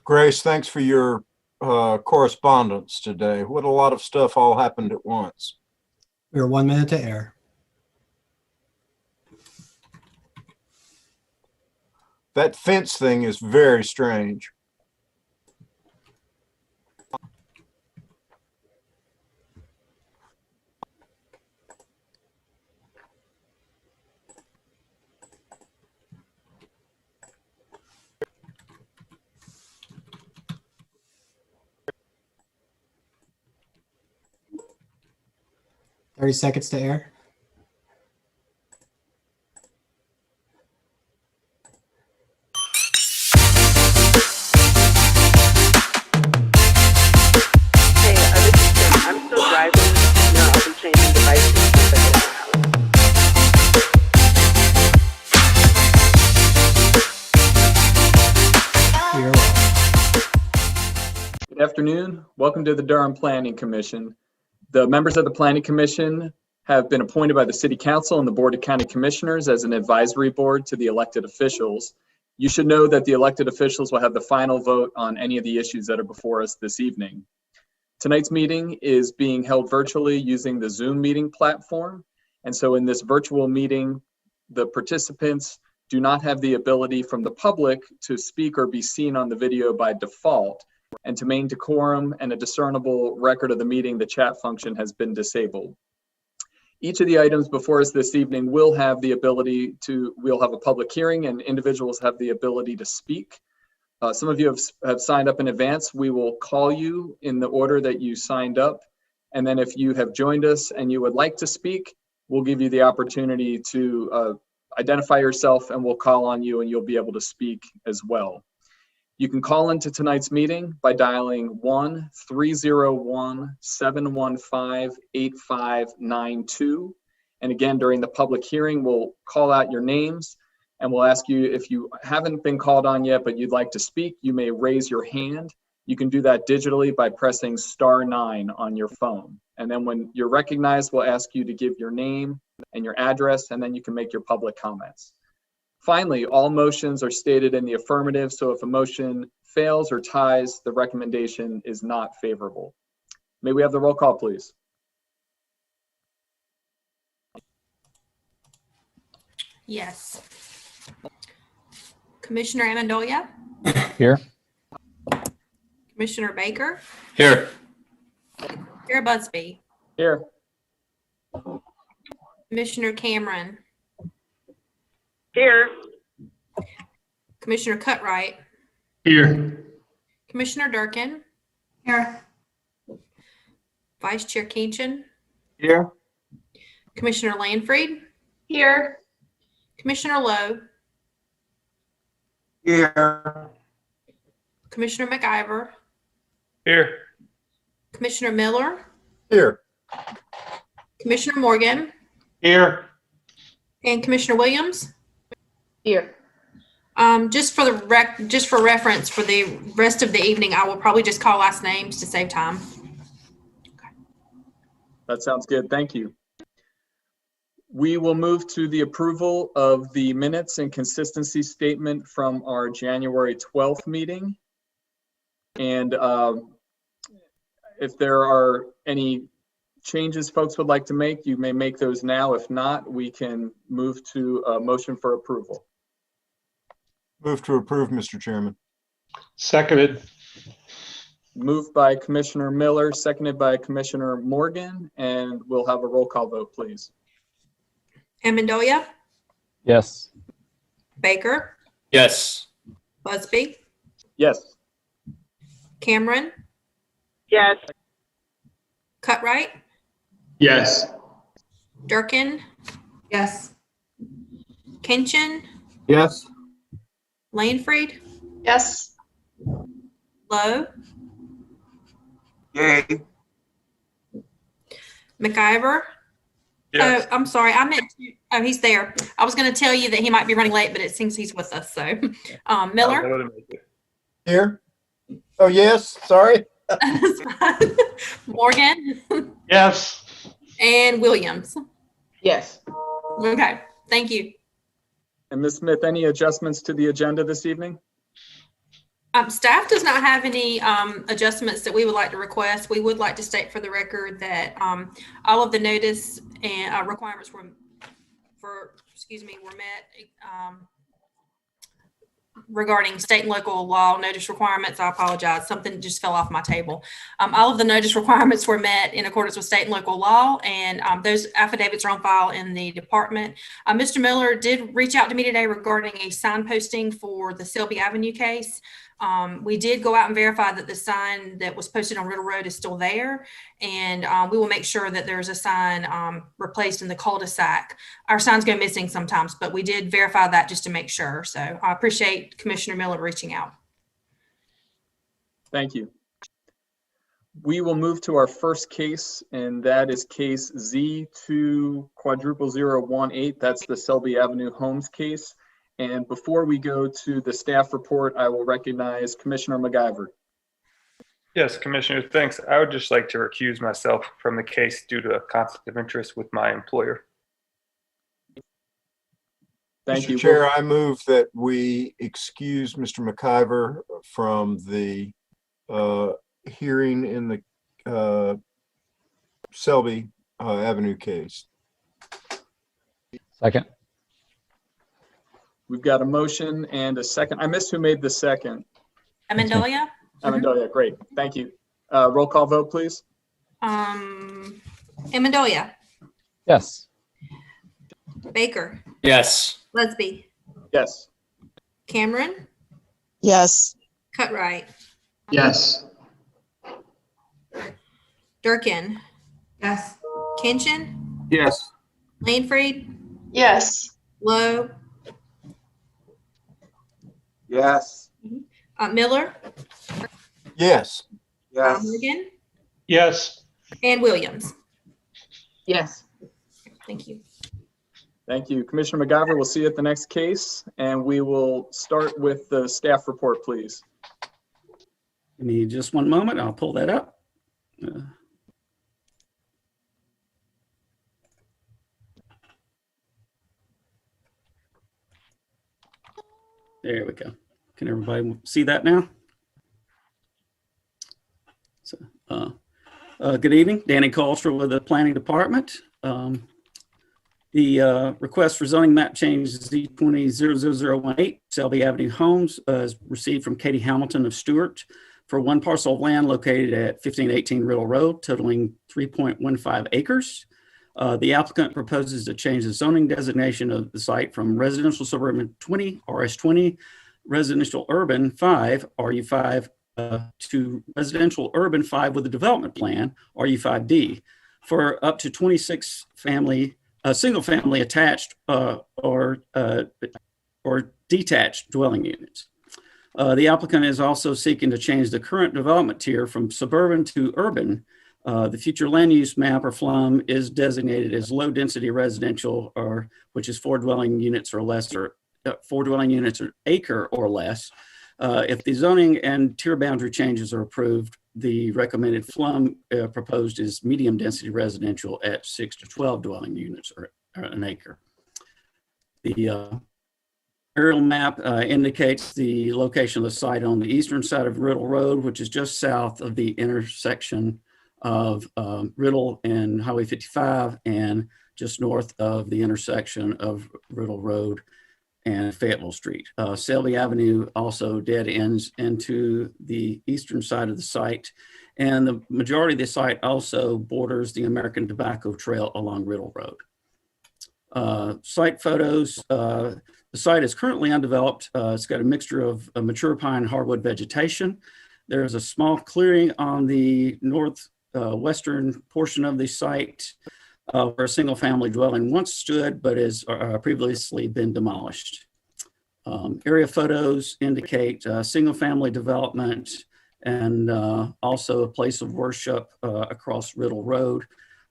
Grace, thanks for your correspondence today. What a lot of stuff all happened at once. We are 1 minute to air. That fence thing is very strange. Thirty seconds to air. I'm still driving. No, I'll be changing devices once I get out. We are live. Good afternoon. Welcome to the Durham Planning Commission. The members of the Planning Commission have been appointed by the City Council and the Board of County Commissioners as an advisory board to the elected officials. You should know that the elected officials will have the final vote on any of the issues that are before us this evening. Tonight's meeting is being held virtually using the Zoom meeting platform. And so in this virtual meeting, the participants do not have the ability from the public to speak or be seen on the video by default. And to maintain decorum and a discernible record of the meeting, the chat function has been disabled. Each of the items before us this evening will have the ability to, we'll have a public hearing and individuals have the ability to speak. Some of you have signed up in advance. We will call you in the order that you signed up. And then if you have joined us and you would like to speak, we'll give you the opportunity to identify yourself and we'll call on you and you'll be able to speak as well. You can call into tonight's meeting by dialing 1-301-715-8592. And again, during the public hearing, we'll call out your names and we'll ask you if you haven't been called on yet, but you'd like to speak, you may raise your hand. You can do that digitally by pressing *9 on your phone. And then when you're recognized, we'll ask you to give your name and your address, and then you can make your public comments. Finally, all motions are stated in the affirmative, so if a motion fails or ties, the recommendation is not favorable. May we have the roll call, please? Yes. Commissioner Amendolia? Here. Commissioner Baker? Here. Chair Busby? Here. Commissioner Cameron? Here. Commissioner Cutright? Here. Commissioner Durkin? Here. Vice Chair Kenchin? Here. Commissioner Landfried? Here. Commissioner Lowe? Here. Commissioner McIver? Here. Commissioner Miller? Here. Commissioner Morgan? Here. And Commissioner Williams? Here. Just for reference for the rest of the evening, I will probably just call last names to save time. That sounds good. Thank you. We will move to the approval of the minutes and consistency statement from our January 12th meeting. And if there are any changes folks would like to make, you may make those now. If not, we can move to a motion for approval. Move to approve, Mr. Chairman. Seconded. Moved by Commissioner Miller, seconded by Commissioner Morgan, and we'll have a roll call vote, please. Amendolia? Yes. Baker? Yes. Busby? Yes. Cameron? Yes. Cutright? Yes. Durkin? Yes. Kenchin? Yes. Landfried? Yes. Lowe? Yay. McIver? Yes. Oh, I'm sorry. I meant to, oh, he's there. I was going to tell you that he might be running late, but it seems he's with us. So, Miller? Here. Oh, yes. Sorry. Morgan? Yes. And Williams. Yes. Okay. Thank you. And Ms. Smith, any adjustments to the agenda this evening? Staff does not have any adjustments that we would like to request. We would like to state for the record that all of the notice and requirements were met regarding state and local law notice requirements. I apologize. Something just fell off my table. All of the notice requirements were met in accordance with state and local law, and those affidavits are on file in the department. Mr. Miller did reach out to me today regarding a sign posting for the Selby Avenue case. We did go out and verify that the sign that was posted on Riddle Road is still there, and we will make sure that there's a sign replaced in the cul-de-sac. Our signs go missing sometimes, but we did verify that just to make sure. So I appreciate Commissioner Miller reaching out. Thank you. We will move to our first case, and that is case Z2000018. That's the Selby Avenue Homes case. And before we go to the staff report, I will recognize Commissioner McIver. Yes, Commissioner, thanks. I would just like to recuse myself from the case due to a conflict of interest with my employer. Thank you. Mr. Chair, I move that we excuse Mr. McIver from the hearing in the Selby Avenue case. Second. We've got a motion and a second. I missed who made the second. Amendolia? Amendolia, great. Thank you. Roll call vote, please. Amendolia? Yes. Baker? Yes. Lesby? Yes. Cameron? Yes. Cutright? Yes. Durkin? Yes. Kinchin? Yes. Landfried? Yes. Lowe? Yes. Miller? Yes. Morgan? Yes. And Williams? Yes. Thank you. Thank you. Commissioner McIver, we'll see you at the next case, and we will start with the staff report, please. Give me just one moment. I'll pull that up. There we go. Can everybody see that now? So, good evening. Danny Colster with the Planning Department. The request for zoning map change Z2000018 Selby Avenue Homes is received from Katie Hamilton of Stewart for one parcel of land located at 1518 Riddle Road, totaling 3.15 acres. The applicant proposes to change the zoning designation of the site from residential suburban 20, RS20, residential urban 5, RU5, to residential urban 5 with a development plan, RU5D, for up to 26 single family attached or detached dwelling units. The applicant is also seeking to change the current development tier from suburban to urban. The future land use map, or FLUM, is designated as low density residential, or which is 4 dwelling units or less, or 4 dwelling units or acre or less. If the zoning and tier boundary changes are approved, the recommended FLUM proposed is medium density residential at 6 to 12 dwelling units or an acre. The aerial map indicates the location of the site on the eastern side of Riddle Road, which is just south of the intersection of Riddle and Highway 55, and just north of the intersection of Riddle Road and Fayetteville Street. Selby Avenue also dead ends into the eastern side of the site, and the majority of the site also borders the American Tobacco Trail along Riddle Road. Site photos. The site is currently undeveloped. It's got a mixture of mature pine and hardwood vegetation. There's a small clearing on the northwestern portion of the site where a single family dwelling once stood, but has previously been demolished. Area photos indicate single family development and also a place of worship across Riddle Road.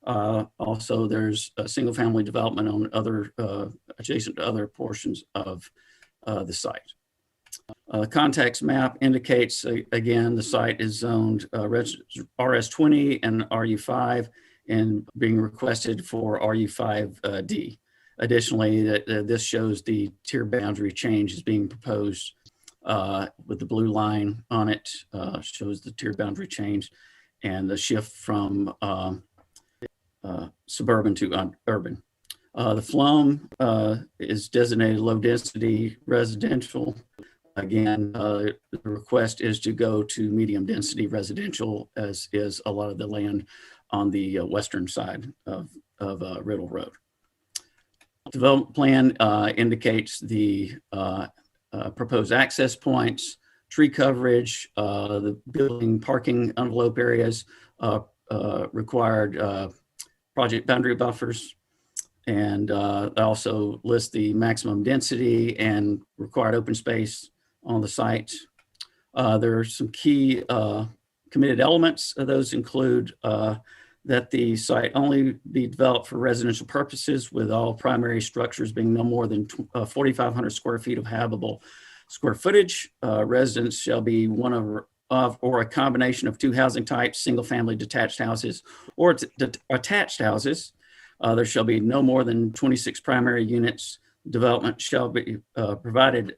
Also, there's a single family development on other adjacent to other portions of the site. Context map indicates, again, the site is zoned RS20 and RU5 and being requested for RU5D. Additionally, this shows the tier boundary change is being proposed with the blue line on it, shows the tier boundary change and the shift from suburban to urban. The FLUM is designated low density residential. Again, the request is to go to medium density residential, as is a lot of the land on the western side of Riddle Road. Development plan indicates the proposed access points, tree coverage, the building parking envelope areas, required project boundary buffers, and also list the maximum density and required open space on the site. There are some key committed elements. Those include that the site only be developed for residential purposes, with all primary structures being no more than 4,500 square feet of habitable square footage. Residents shall be one of or a combination of two housing types, single family detached houses or attached houses. There shall be no more than 26 primary units. Development shall provide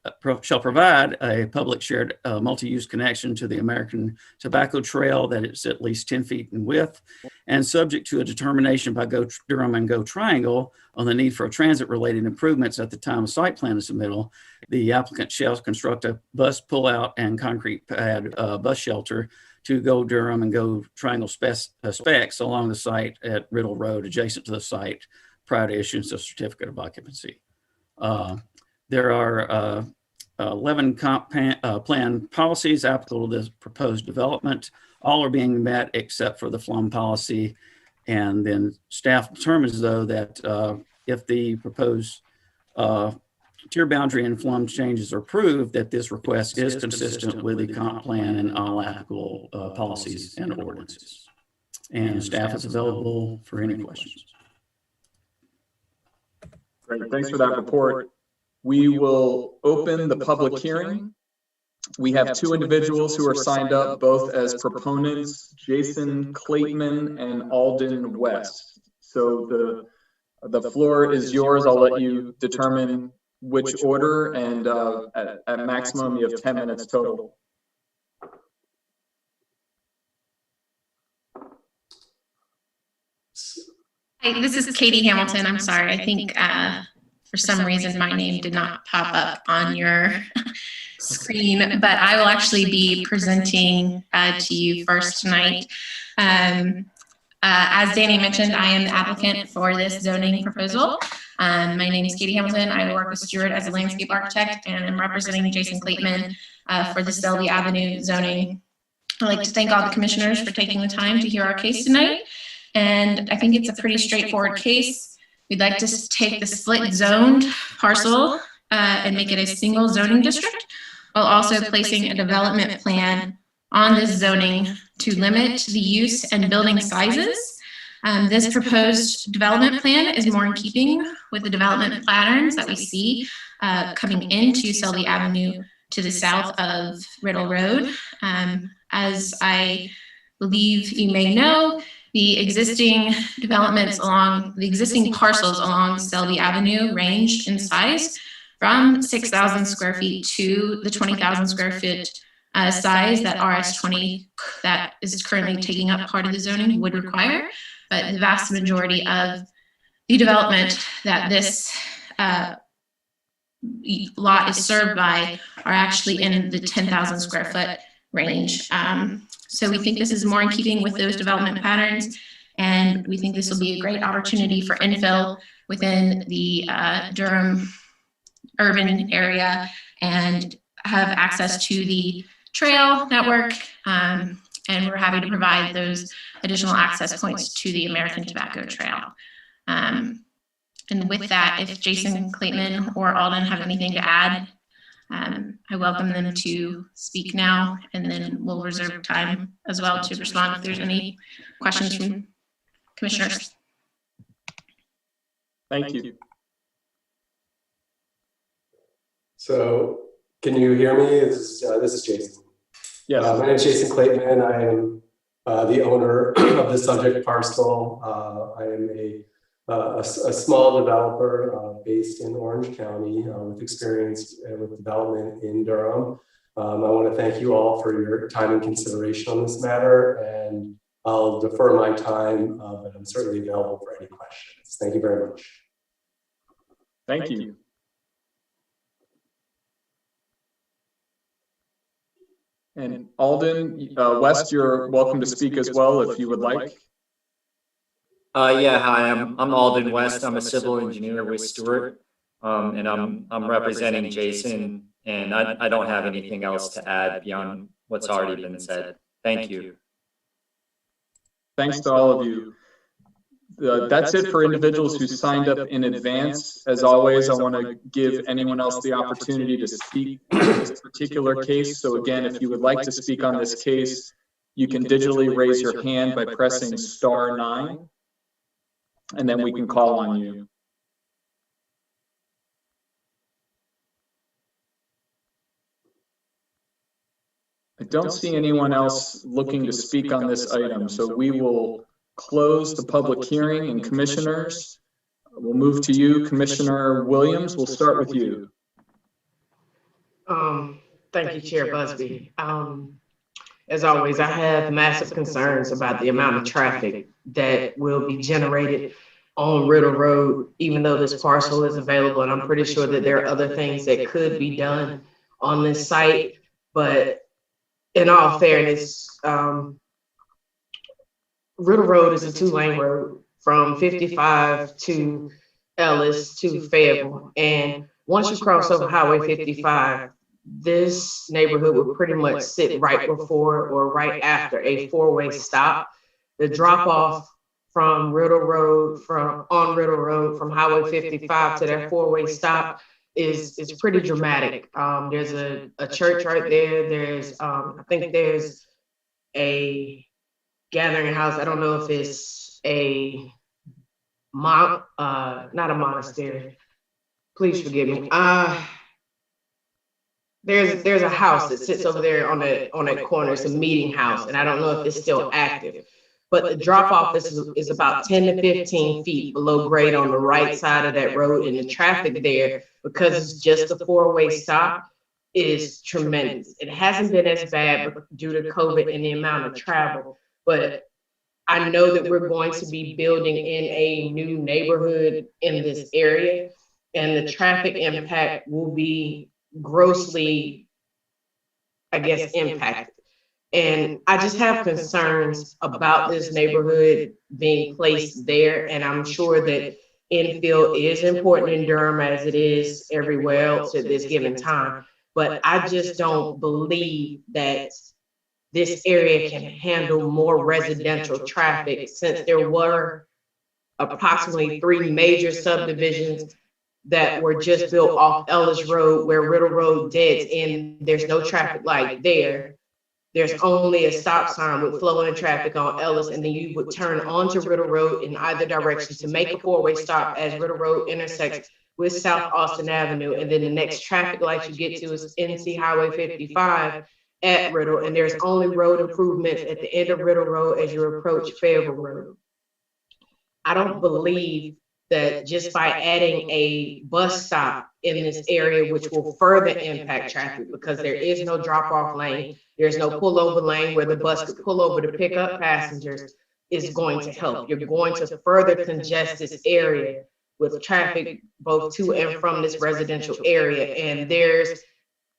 a public shared multi-use connection to the American Tobacco Trail that is at least 10 feet in width, and subject to a determination by Durham and Go Triangle on the need for transit-related improvements at the time of site plan submittal. The applicant shall construct a bus pullout and concrete pad bus shelter to Go Durham and Go Triangle specs along the site at Riddle Road, adjacent to the site, prior to issuance of certificate of occupancy. There are 11 comp plan policies applicable to this proposed development. All are being met except for the FLUM policy. And then staff determines, though, that if the proposed tier boundary and FLUM changes are approved, that this request is consistent with the comp plan and all applicable policies and ordinances. And staff is available for any questions. Great, thanks for that report. We will open the public hearing. We have two individuals who are signed up, both as proponents, Jason Clayton and Alden West. So the floor is yours. I'll let you determine which order, and at maximum you have 10 minutes total. Hi, this is Katie Hamilton. I'm sorry. I think for some reason my name did not pop up on your screen, but I will actually be presenting to you first tonight. As Danny mentioned, I am the applicant for this zoning proposal. My name is Katie Hamilton. I work with Stuart as a landscape architect, and I'm representing Jason Clayton for the Selby Avenue zoning. I'd like to thank all the commissioners for taking the time to hear our case tonight. And I think it's a pretty straightforward case. We'd like to take the split zoned parcel and make it a single zoning district, while also placing a development plan on this zoning to limit the use and building sizes. This proposed development plan is more in keeping with the development patterns that we see coming into Selby Avenue to the south of Riddle Road. As I believe you may know, the existing developments along the existing parcels along Selby Avenue ranged in size from 6,000 square feet to the 20,000 square foot size that RS20 that is currently taking up part of the zoning would require. But the vast majority of the development that this lot is served by are actually in the 10,000 square foot range. So we think this is more in keeping with those development patterns, and we think this will be a great opportunity for infill within the Durham urban area and have access to the trail network, and we're happy to provide those additional access points to the American Tobacco Trail. And with that, if Jason Clayton or Alden have anything to add, I welcome them to speak now, and then we'll reserve time as well to respond if there's any questions from commissioners. Thank you. So, can you hear me? This is Jason. Yes. My name is Jason Clayton. I am the owner of the subject parcel. I am a small developer based in Orange County with experience with development in Durham. I want to thank you all for your time and consideration on this matter, and I'll defer my time, but I'm certainly available for any questions. Thank you very much. Thank you. And Alden, West, you're welcome to speak as well if you would like. Yeah, hi, I'm Alden West. I'm a civil engineer with Stewart, and I'm representing Jason, and I don't have anything else to add beyond what's already been said. Thank you. Thanks to all of you. That's it for individuals who signed up in advance. As always, I want to give anyone else the opportunity to speak on this particular case. So again, if you would like to speak on this case, you can digitally raise your hand by pressing *9, and then we can call on you. I don't see anyone else looking to speak on this item, so we will close the public hearing. And commissioners, we'll move to you. Commissioner Williams, we'll start with you. Thank you, Chair Busby. As always, I have massive concerns about the amount of traffic that will be generated on Riddle Road, even though this parcel is available. And I'm pretty sure that there are other things that could be done on this site. But in all fairness, Riddle Road is a 2-lane road from 55 to Ellis to Fayetteville. And once you cross over Highway 55, this neighborhood would pretty much sit right before or right after a 4-way stop. The drop off from Riddle Road, on Riddle Road from Highway 55 to that 4-way stop is pretty dramatic. There's a church right there. There's I think there's a gathering house. I don't know if it's a not a monastery. Please forgive me. There's a house that sits over there on that corner. It's a meeting house, and I don't know if it's still active. But the drop off is about 10 to 15 feet below grade on the right side of that road, and the traffic there, because it's just a 4-way stop, is tremendous. It hasn't been as bad due to COVID and the amount of travel, but I know that we're going to be building in a new neighborhood in this area, and the traffic impact will be grossly, I guess, impacted. And I just have concerns about this neighborhood being placed there. And I'm sure that infill is important in Durham, as it is everywhere else at this given time. But I just don't believe that this area can handle more residential traffic, since there were approximately 3 major subdivisions that were just built off Ellis Road, where Riddle Road deads end. There's no traffic light there. There's only a stop sign with flowing traffic on Ellis, and then you would turn onto Riddle Road in either direction to make a 4-way stop as Riddle Road intersects with South Austin Avenue. And then the next traffic light you get to is NC Highway 55 at Riddle, and there's only road improvements at the end of Riddle Road as you approach Fayetteville Road. I don't believe that just by adding a bus stop in this area, which will further impact traffic, because there is no drop-off lane, there's no pullover lane where the bus could pull over to pick up passengers, is going to help. You're going to further congest this area with traffic both to and from this residential area. And there's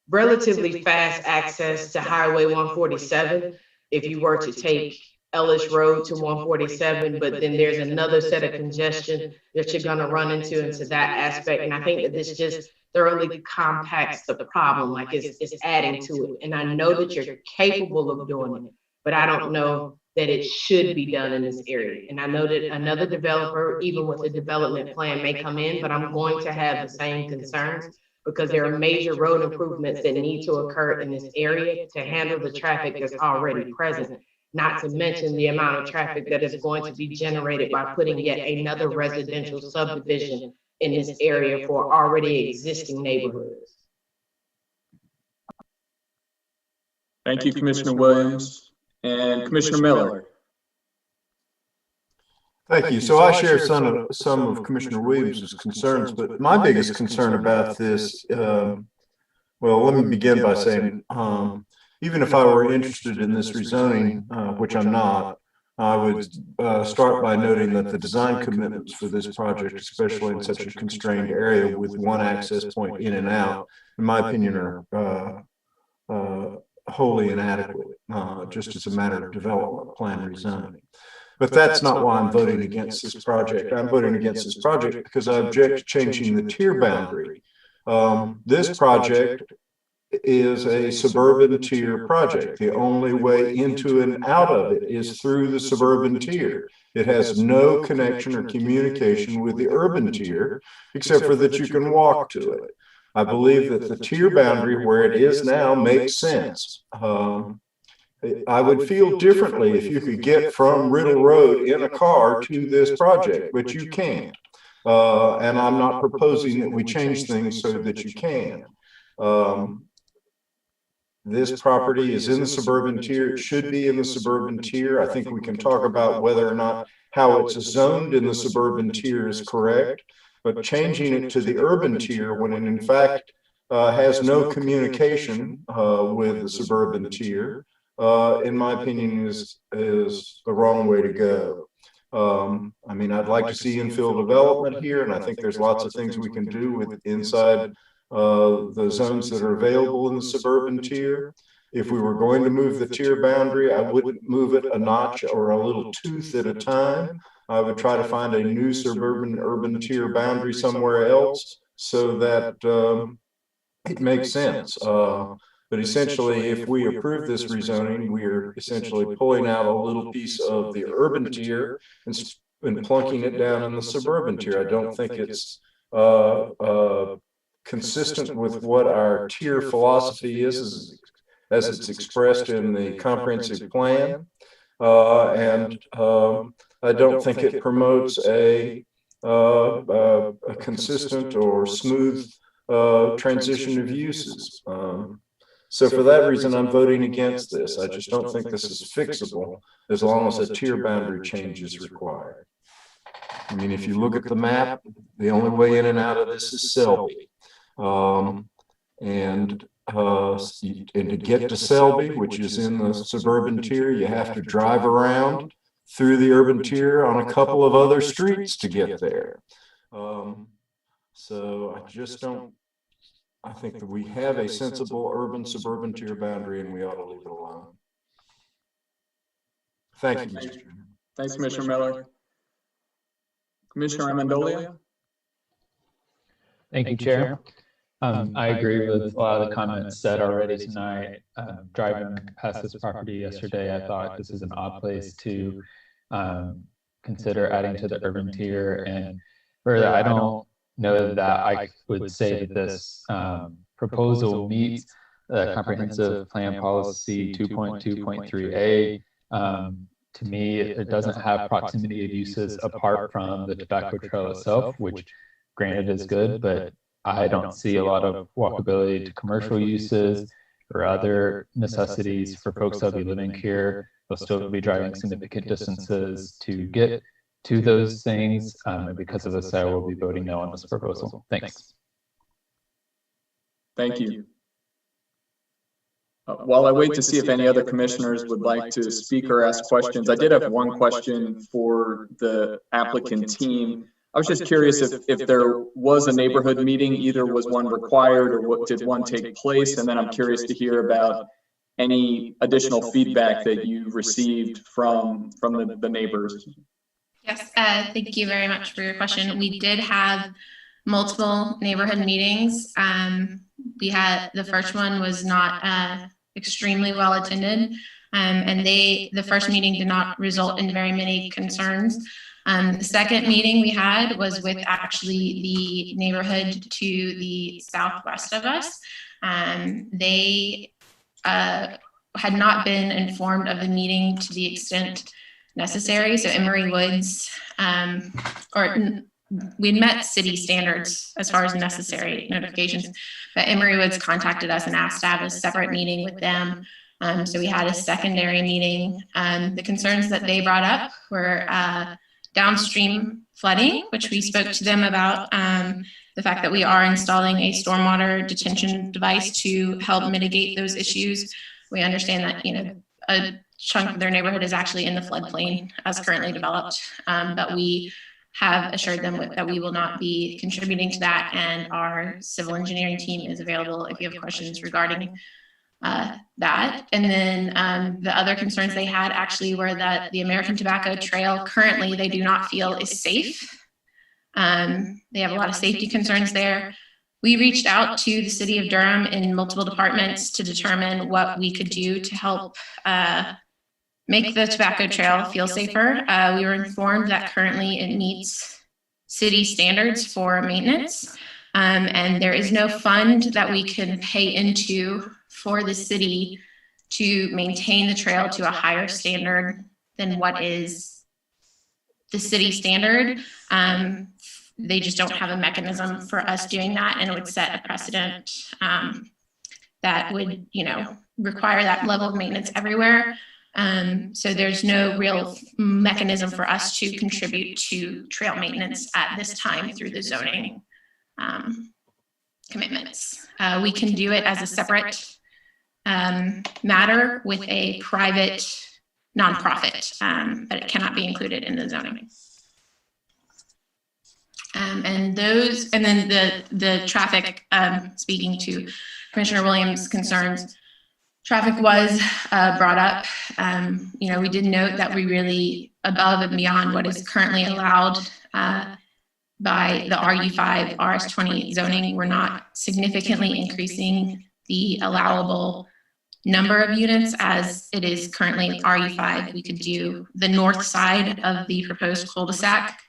relatively fast access to Highway 147 if you were to take Ellis Road to 147, but then there's another set of congestion that you're going to run into that aspect. And I think that this just thoroughly compacts the problem, like it's adding to it. And I know that you're capable of doing it, but I don't know that it should be done in this area. And I know that another developer, even with a development plan, may come in, but I'm going to have the same concerns, because there are major road improvements that need to occur in this area to handle the traffic that's already present. Not to mention the amount of traffic that is going to be generated by putting yet another residential subdivision in this area for already existing neighborhoods. Thank you, Commissioner Williams. And Commissioner Miller. Thank you. So I share some of Commissioner Williams' concerns, but my biggest concern about this Well, let me begin by saying, even if I were interested in this rezoning, which I'm not, I would start by noting that the design commitments for this project, especially in such a constrained area with one access point in and out, in my opinion, are wholly inadequate, just as a matter of development plan rezoning. But that's not why I'm voting against this project. I'm voting against this project because I object to changing the tier boundary. This project is a suburban tier project. The only way into and out of it is through the suburban tier. It has no connection or communication with the urban tier, except for that you can walk to it. I believe that the tier boundary where it is now makes sense. I would feel differently if you could get from Riddle Road in a car to this project, but you can't. And I'm not proposing that we change things so that you can. This property is in the suburban tier. It should be in the suburban tier. I think we can talk about whether or not how it's zoned in the suburban tier is correct, but changing it to the urban tier when it in fact has no communication with the suburban tier, in my opinion, is the wrong way to go. I mean, I'd like to see infill development here, and I think there's lots of things we can do with inside the zones that are available in the suburban tier. If we were going to move the tier boundary, I wouldn't move it a notch or a little tooth at a time. I would try to find a new suburban urban tier boundary somewhere else so that it makes sense. But essentially, if we approve this rezoning, we are essentially pulling out a little piece of the urban tier and plunking it down in the suburban tier. I don't think it's consistent with what our tier philosophy is as it's expressed in the comprehensive plan. And I don't think it promotes a consistent or smooth transition of uses. So for that reason, I'm voting against this. I just don't think this is fixable as long as a tier boundary change is required. I mean, if you look at the map, the only way in and out of this is Selby. And to get to Selby, which is in the suburban tier, you have to drive around through the urban tier on a couple of other streets to get there. So I just don't, I think that we have a sensible urban suburban tier boundary and we ought to leave it alone. Thank you, Mr. Chairman. Thanks, Commissioner Miller. Commissioner Amendolia? Thank you, Chair. I agree with a lot of the comments said already tonight. Driving past this property yesterday, I thought this is an odd place to consider adding to the urban tier. And further, I don't know that I would say that this proposal meets the comprehensive plan policy 2.2.3a. To me, it doesn't have proximity of uses apart from the tobacco trail itself, which granted is good, but I don't see a lot of walkability to commercial uses or other necessities for folks that'll be living here. They'll still be driving significant distances to get to those things. And because of this, I will be voting no on this proposal. Thanks. Thank you. While I wait to see if any other commissioners would like to speak or ask questions, I did have one question for the applicant team. I was just curious if there was a neighborhood meeting, either was one required or did one take place? And then I'm curious to hear about any additional feedback that you received from the neighbors. Yes, thank you very much for your question. We did have multiple neighborhood meetings. We had, the first one was not extremely well attended, and the first meeting did not result in very many concerns. The second meeting we had was with actually the neighborhood to the southwest of us. They had not been informed of the meeting to the extent necessary. So Emery Woods, we'd met city standards as far as necessary notifications, but Emery Woods contacted us and asked to have a separate meeting with them. So we had a secondary meeting. The concerns that they brought up were downstream flooding, which we spoke to them about, the fact that we are installing a stormwater detention device to help mitigate those issues. We understand that, you know, a chunk of their neighborhood is actually in the floodplain as currently developed, but we have assured them that we will not be contributing to that, and our civil engineering team is available if you have questions regarding that. And then the other concerns they had actually were that the American Tobacco Trail currently they do not feel is safe. They have a lot of safety concerns there. We reached out to the city of Durham in multiple departments to determine what we could do to help make the tobacco trail feel safer. We were informed that currently it meets city standards for maintenance, and there is no fund that we can pay into for the city to maintain the trail to a higher standard than what is the city standard. They just don't have a mechanism for us doing that, and it would set a precedent that would, you know, require that level of maintenance everywhere. So there's no real mechanism for us to contribute to trail maintenance at this time through the zoning commitments. We can do it as a separate matter with a private nonprofit, but it cannot be included in the zoning. And then the traffic, speaking to Commissioner Williams' concerns, traffic was brought up. You know, we did note that we really, above and beyond what is currently allowed by the RU5, RS20 zoning, we're not significantly increasing the allowable number of units as it is currently RU5. We could do the north side of the proposed cul-de-sac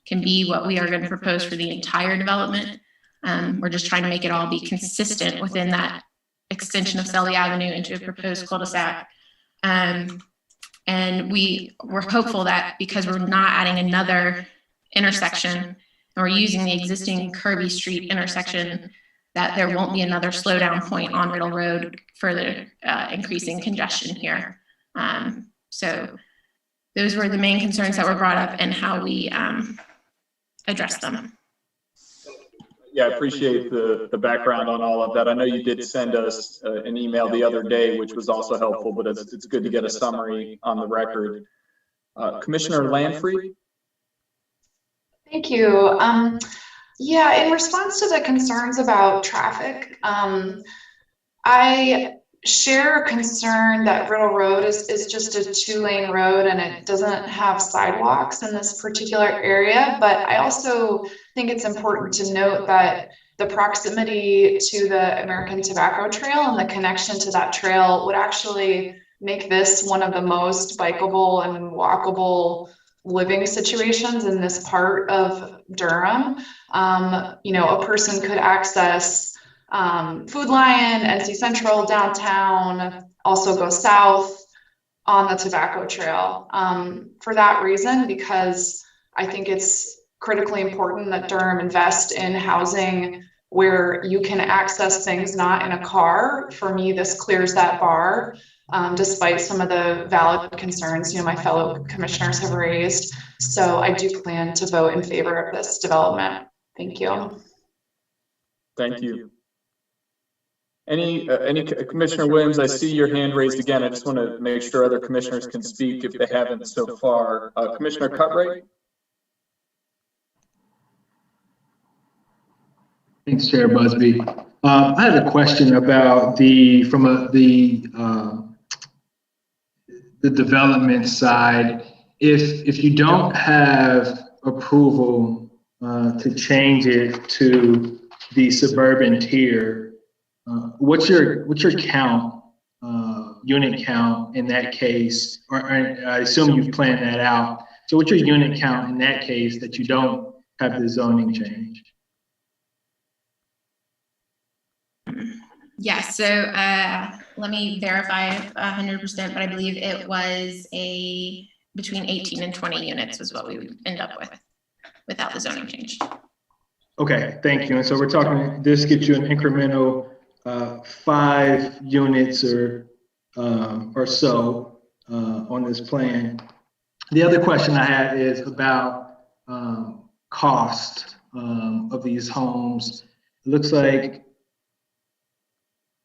can be what we are going to propose for the entire development. We're just trying to make it all be consistent within that extension of Selby Avenue into a proposed cul-de-sac. And we're hopeful that because we're not adding another intersection and we're using the existing Kirby Street intersection, that there won't be another slowdown point on Riddle Road, further increasing congestion here. So those were the main concerns that were brought up and how we address them. Yeah, I appreciate the background on all of that. I know you did send us an email the other day, which was also helpful, but it's good to get a summary on the record. Commissioner Lanfrey? Thank you. Yeah, in response to the concerns about traffic, I share a concern that Riddle Road is just a 2-lane road and it doesn't have sidewalks in this particular area. But I also think it's important to note that the proximity to the American Tobacco Trail and the connection to that trail would actually make this one of the most bikeable and walkable living situations in this part of Durham. You know, a person could access Food Lion, NC Central, downtown, also go south on the tobacco trail. For that reason, because I think it's critically important that Durham invest in housing where you can access things not in a car. For me, this clears that bar, despite some of the valid concerns, you know, my fellow commissioners have raised. So I do plan to vote in favor of this development. Thank you. Thank you. Any Commissioner Williams, I see your hand raised again. I just want to make sure other commissioners can speak if they haven't so far. Commissioner Cutright? Thanks, Chair Busby. I had a question about the development side. If you don't have approval to change it to the suburban tier, what's your count, unit count in that case? Or I assume you've planned that out. So what's your unit count in that case that you don't have the zoning change? Yeah, so let me verify 100%, but I believe it was between 18 and 20 units was what we would end up with without the zoning change. Okay, thank you. And so we're talking, this gets you an incremental 5 units or so on this plan. The other question I had is about cost of these homes. It looks like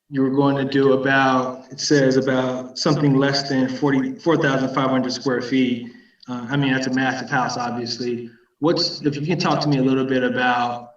you were going to do about, it says about something less than 4,500 square feet. I mean, that's a massive house, obviously. If you can talk to me a little bit about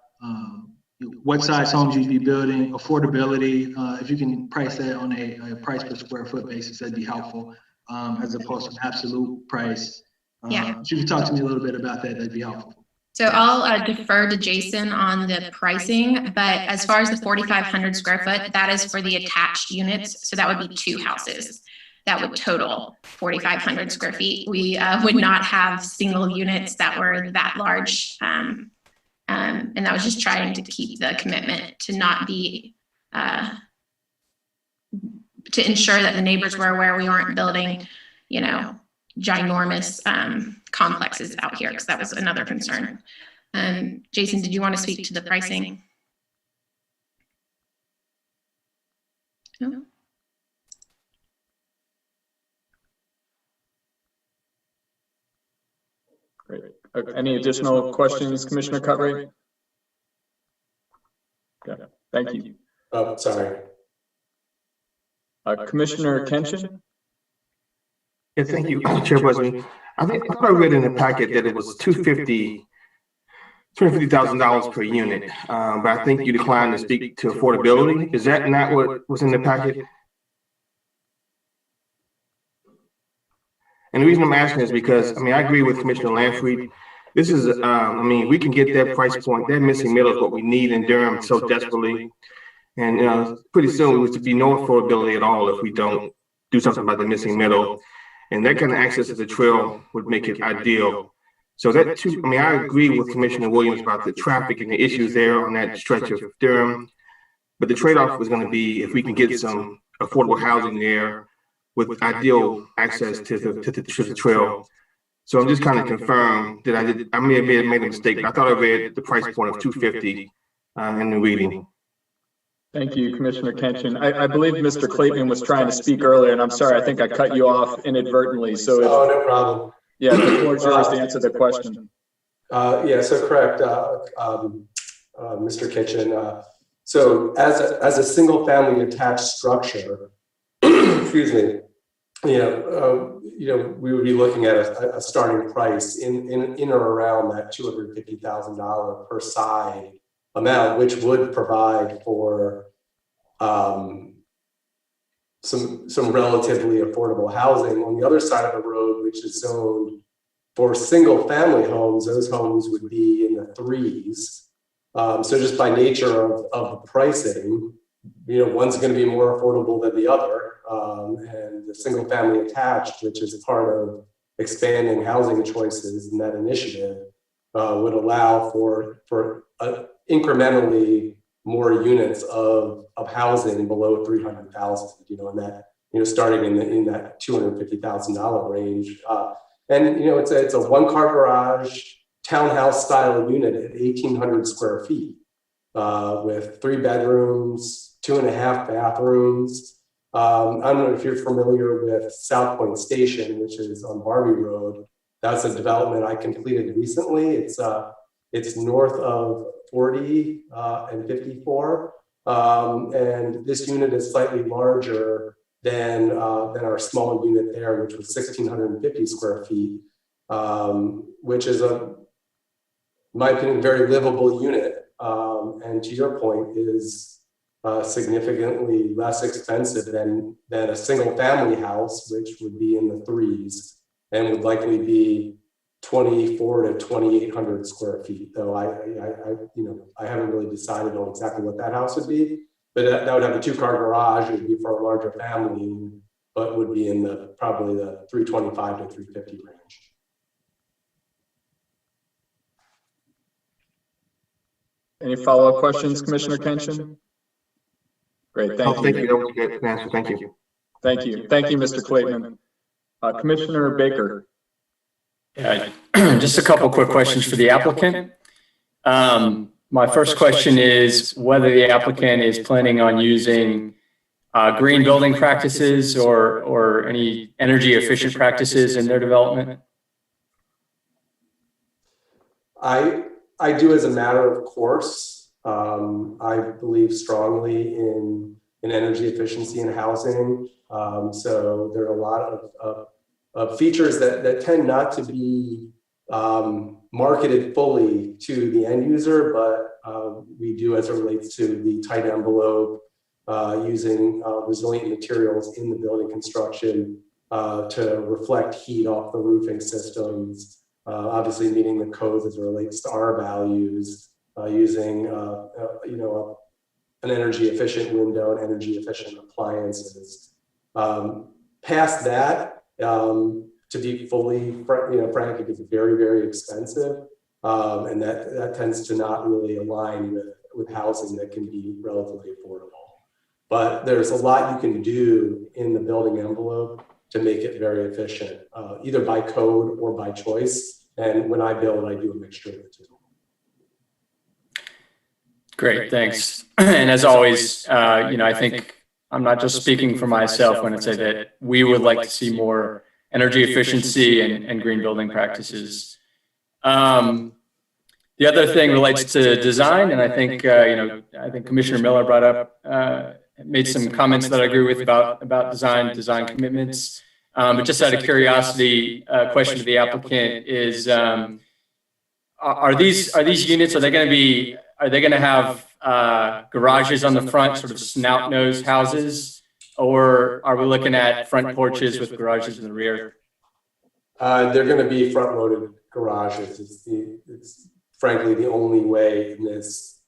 what size homes you'd be building, affordability, if you can price that on a price per square foot basis, that'd be helpful, as opposed to an absolute price. Yeah. If you could talk to me a little bit about that, that'd be helpful. So I'll defer to Jason on the pricing, but as far as the 4,500 square foot, that is for the attached units. So that would be 2 houses. That would total 4,500 square feet. We would not have single units that were that large. And that was just trying to keep the commitment to not be, to ensure that the neighbors were aware we weren't building, you know, ginormous complexes out here, because that was another concern. Jason, did you want to speak to the pricing? No? Great. Any additional questions, Commissioner Cutright? Okay, thank you. Oh, sorry. Commissioner Kenshin? Yeah, thank you, Chairperson. I thought I read in the packet that it was $250,000 per unit, but I think you declined to speak to affordability. Is that not what was in the packet? And the reason I'm asking is because, I mean, I agree with Commissioner Lanfried. This is, I mean, we can get that price point. That missing middle is what we need in Durham so desperately. And pretty soon we would be no affordability at all if we don't do something about the missing middle. And that kind of access to the trail would make it ideal. So that too, I mean, I agree with Commissioner Williams about the traffic and the issues there on that stretch of Durham. But the trade-off was going to be if we can get some affordable housing there with ideal access to the trail. So I'm just kind of confirmed that I may have made a mistake. I thought I read the price point of $250 in the reading. Thank you, Commissioner Kenshin. I believe Mr. Clayton was trying to speak earlier, and I'm sorry, I think I cut you off inadvertently. So oh, no problem. Yeah, the floor is yours to answer the question. Yeah, so correct, Mr. Kitchen. So as a single family attached structure, excuse me, we would be looking at a starting price in or around that $250,000 per side amount, which would provide for some relatively affordable housing. On the other side of the road, which is zoned for single family homes, those homes would be in the 3s. So just by nature of the pricing, one's going to be more affordable than the other. And the single family attached, which is part of expanding housing choices in that initiative, would allow for incrementally more units of housing below 300,000, and that, starting in that $250,000 range. And, it's a 1-car garage townhouse style unit at 1,800 square feet, with 3 bedrooms, 2.5 bathrooms. I don't know if you're familiar with South Point Station, which is on Barbie Road. That's a development I completed recently. It's north of 40 and 54. And this unit is slightly larger than our smaller unit there, which was 1,650 square feet, which is in my opinion, very livable unit. And to your point, is significantly less expensive than a single family house, which would be in the 3s and would likely be 2,400 to 2,800 square feet. Though I haven't really decided on exactly what that house would be, but that would have a 2-car garage. It would be for a larger family, but would be in probably the 325 to 350 range. Any follow-up questions, Commissioner Kenshin? Great, thank you. Thank you. That was a good answer. Thank you. Thank you. Thank you, Mr. Clayton. Commissioner Baker. Just a couple quick questions for the applicant. My first question is whether the applicant is planning on using green building practices or any energy efficient practices in their development. I do as a matter of course. I believe strongly in energy efficiency in housing. So there are a lot of features that tend not to be marketed fully to the end user, but we do as it relates to the tight envelope, using resilient materials in the building construction to reflect heat off the roofing systems, obviously meeting the codes as it relates to our values, using an energy efficient window and energy efficient appliances. Past that, to be fully frank, it gets very, very expensive, and that tends to not really align with housing that can be relatively affordable. But there's a lot you can do in the building envelope to make it very efficient, either by code or by choice. And when I build, I do a mixture of the two. Great, thanks. And as always, I think I'm not just speaking for myself when I say that we would like to see more energy efficiency and green building practices. The other thing relates to design, and I think Commissioner Miller brought up, made some comments that I agree with about design commitments. But just out of curiosity, question to the applicant is: are these units? Are they going to have garages on the front, sort of snout nose houses, or are we looking at front porches with garages in the rear? They're going to be front loaded garages. It's frankly the only way in this,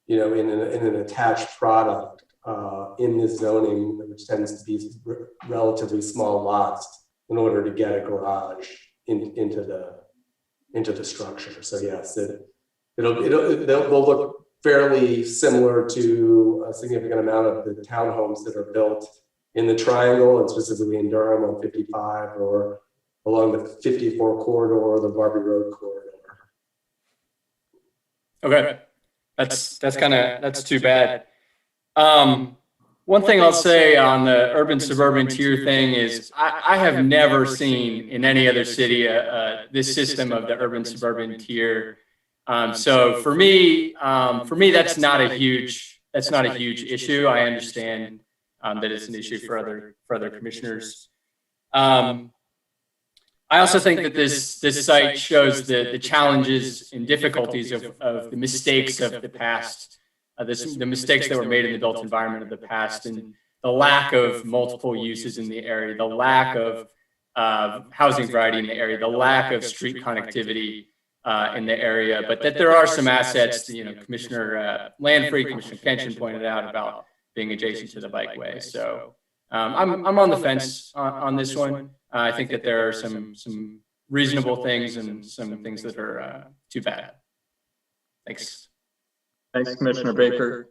in an attached product in this zoning, which tends to be relatively small lots, in order to get a garage into the structure. So yes, they'll look fairly similar to a significant amount of the townhomes that are built in the Triangle, and specifically in Durham on 55 or along the 54 corridor or the Barbie Road corridor. Okay, that's too bad. One thing I'll say on the urban suburban tier thing is I have never seen in any other city this system of the urban suburban tier. So for me, that's not a huge issue. I understand that it's an issue for other commissioners. I also think that this site shows the challenges and difficulties of the mistakes of the past, the mistakes that were made in the built environment of the past, and the lack of multiple uses in the area, the lack of housing variety in the area, the lack of street connectivity in the area, but that there are some assets, Commissioner Landfree, Commissioner Kenshin pointed out about being adjacent to the bikeway. So I'm on the fence on this one. I think that there are some reasonable things and some things that are too bad. Thanks. Thanks, Commissioner Baker.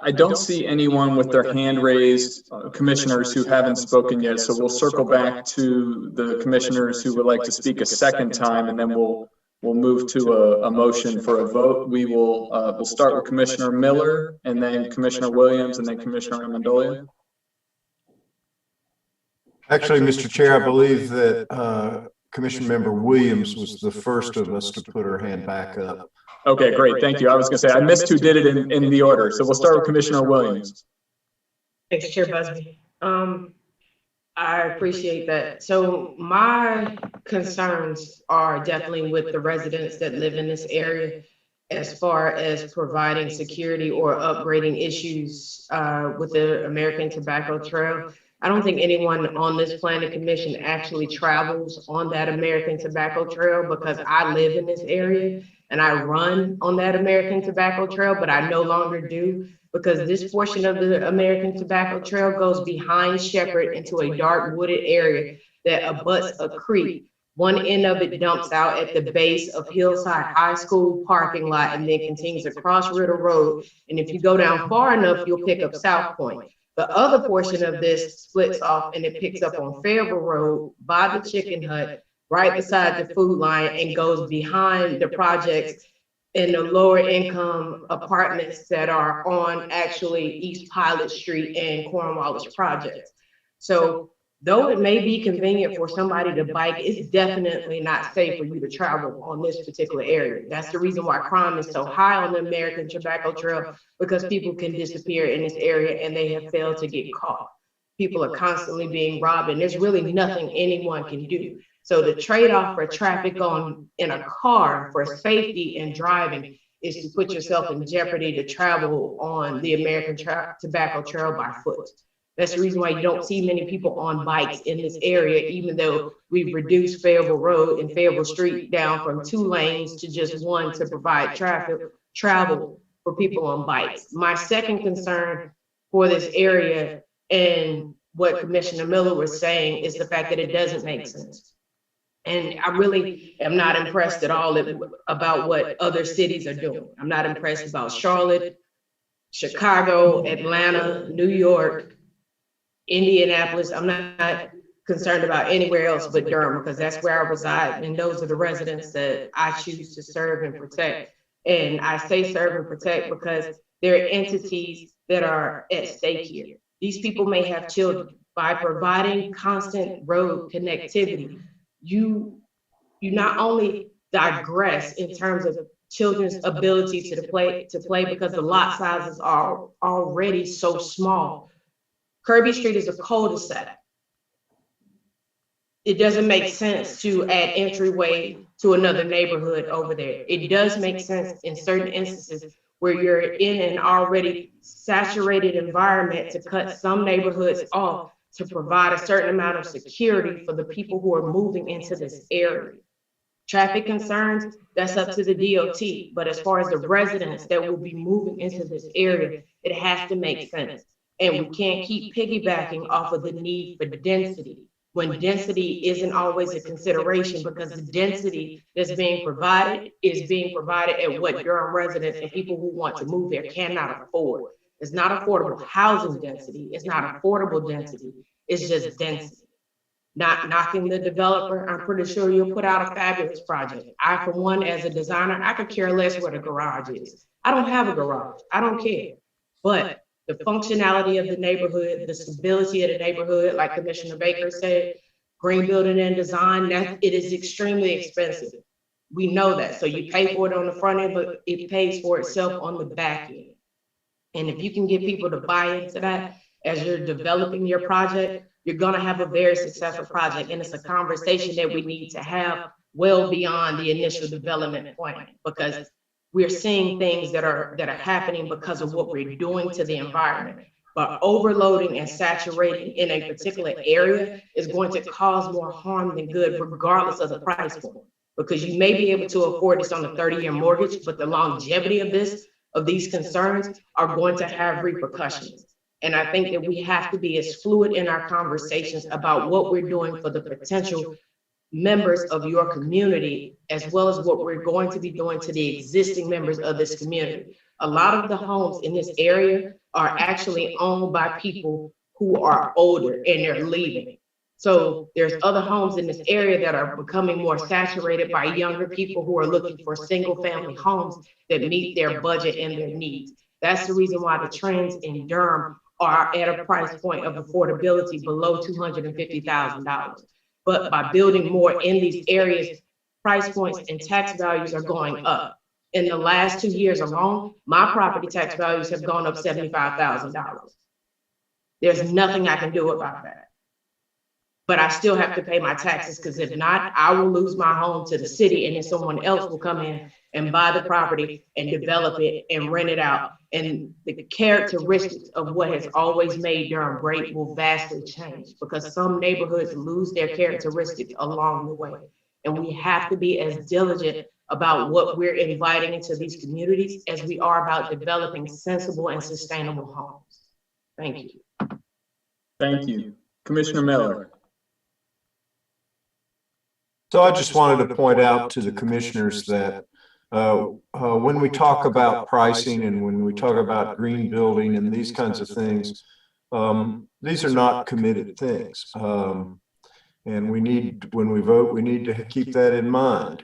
I don't see anyone with their hand raised, commissioners who haven't spoken yet. So we'll circle back to the commissioners who would like to speak a second time, and then we'll move to a motion for a vote. We'll start with Commissioner Miller, and then Commissioner Williams, and then Commissioner Amendolia. Actually, Mr. Chair, I believe that Commission Member Williams was the first of us to put her hand back up. Okay, great. Thank you. I was going to say I missed who did it in the order. So we'll start with Commissioner Williams. Thanks, Chair Busby. I appreciate that. So my concerns are definitely with the residents that live in this area, as far as providing security or upgrading issues with the American Tobacco Trail. I don't think anyone on this planning commission actually travels on that American Tobacco Trail, because I live in this area and I run on that American Tobacco Trail, but I no longer do, because this portion of the American Tobacco Trail goes behind Shepherd into a dark wooded area that abuts a creek. One end of it dumps out at the base of Hillside High School parking lot and then continues across Riddle Road. And if you go down far enough, you'll pick up South Point. The other portion of this splits off and it picks up on Fayetteville Road by the Chicken Hut, right beside the Food Line, and goes behind the projects in the lower income apartments that are on actually East Pilot Street and Cornwallis projects. So though it may be convenient for somebody to bike, it's definitely not safe for you to travel on this particular area. That's the reason why crime is so high on the American Tobacco Trail, because people can disappear in this area and they have failed to get caught. People are constantly being robbed, and there's really nothing anyone can do. So the trade-off for traffic in a car for safety and driving is to put yourself in jeopardy to travel on the American Tobacco Trail by foot. That's the reason why you don't see many people on bikes in this area, even though we've reduced Fayetteville Road and Fayetteville Street down from 2 lanes to just 1 to provide travel for people on bikes. My second concern for this area, and what Commissioner Miller was saying, is the fact that it doesn't make sense. And I really am not impressed at all about what other cities are doing. I'm not impressed about Charlotte, Chicago, Atlanta, New York, Indianapolis. I'm not concerned about anywhere else but Durham, because that's where I reside, and those are the residents that I choose to serve and protect. And I say serve and protect because there are entities that are at stake here. These people may have children. By providing constant road connectivity, you not only digress in terms of children's ability to play because the lot sizes are already so small. Kirby Street is a cul-de-sac. It doesn't make sense to add entryway to another neighborhood over there. It does make sense in certain instances where you're in an already saturated environment to cut some neighborhoods off to provide a certain amount of security for the people who are moving into this area. Traffic concerns, that's up to the DOT. But as far as the residents that will be moving into this area, it has to make sense. And we can't keep piggybacking off of the need for density when density isn't always a consideration, because the density that's being provided is being provided at what Durham residents and people who want to move there cannot afford. It's not affordable housing density. It's not affordable density. It's just density. Not knocking the developer. I'm pretty sure you'll put out a fabulous project. I, for one, as a designer, I could care less where the garage is. I don't have a garage. I don't care. But the functionality of the neighborhood, the stability of the neighborhood, like Commissioner Baker said, green building and design, that it is extremely expensive. We know that. So you pay for it on the front end, but it pays for itself on the back end. And if you can get people to buy into that as you're developing your project, you're going to have a very successful project. And it's a conversation that we need to have well beyond the initial development point, because we're seeing things that are happening because of what we're doing to the environment. But overloading and saturating in a particular area is going to cause more harm than good, regardless of the price point. Because you may be able to afford this on a 30-year mortgage, but the longevity of these concerns are going to have repercussions. And I think that we have to be as fluid in our conversations about what we're doing for the potential members of your community, as well as what we're going to be doing to the existing members of this community. A lot of the homes in this area are actually owned by people who are older and they're leaving. So there's other homes in this area that are becoming more saturated by younger people who are looking for single family homes that meet their budget and their needs. That's the reason why the trends in Durham are at a price point of affordability below $250,000. But by building more in these areas, price points and tax values are going up. In the last 2 years alone, my property tax values have gone up $75,000. There's nothing I can do about that. But I still have to pay my taxes, because if not, I will lose my home to the city, and then someone else will come in and buy the property and develop it and rent it out. And the characteristics of what has always made Durham great will vastly change, because some neighborhoods lose their characteristics along the way. And we have to be as diligent about what we're inviting into these communities as we are about developing sensible and sustainable homes. Thank you. Thank you. Commissioner Miller. So I just wanted to point out to the commissioners that when we talk about pricing and when we talk about green building and these kinds of things, these are not committed things. And we need, when we vote, we need to keep that in mind.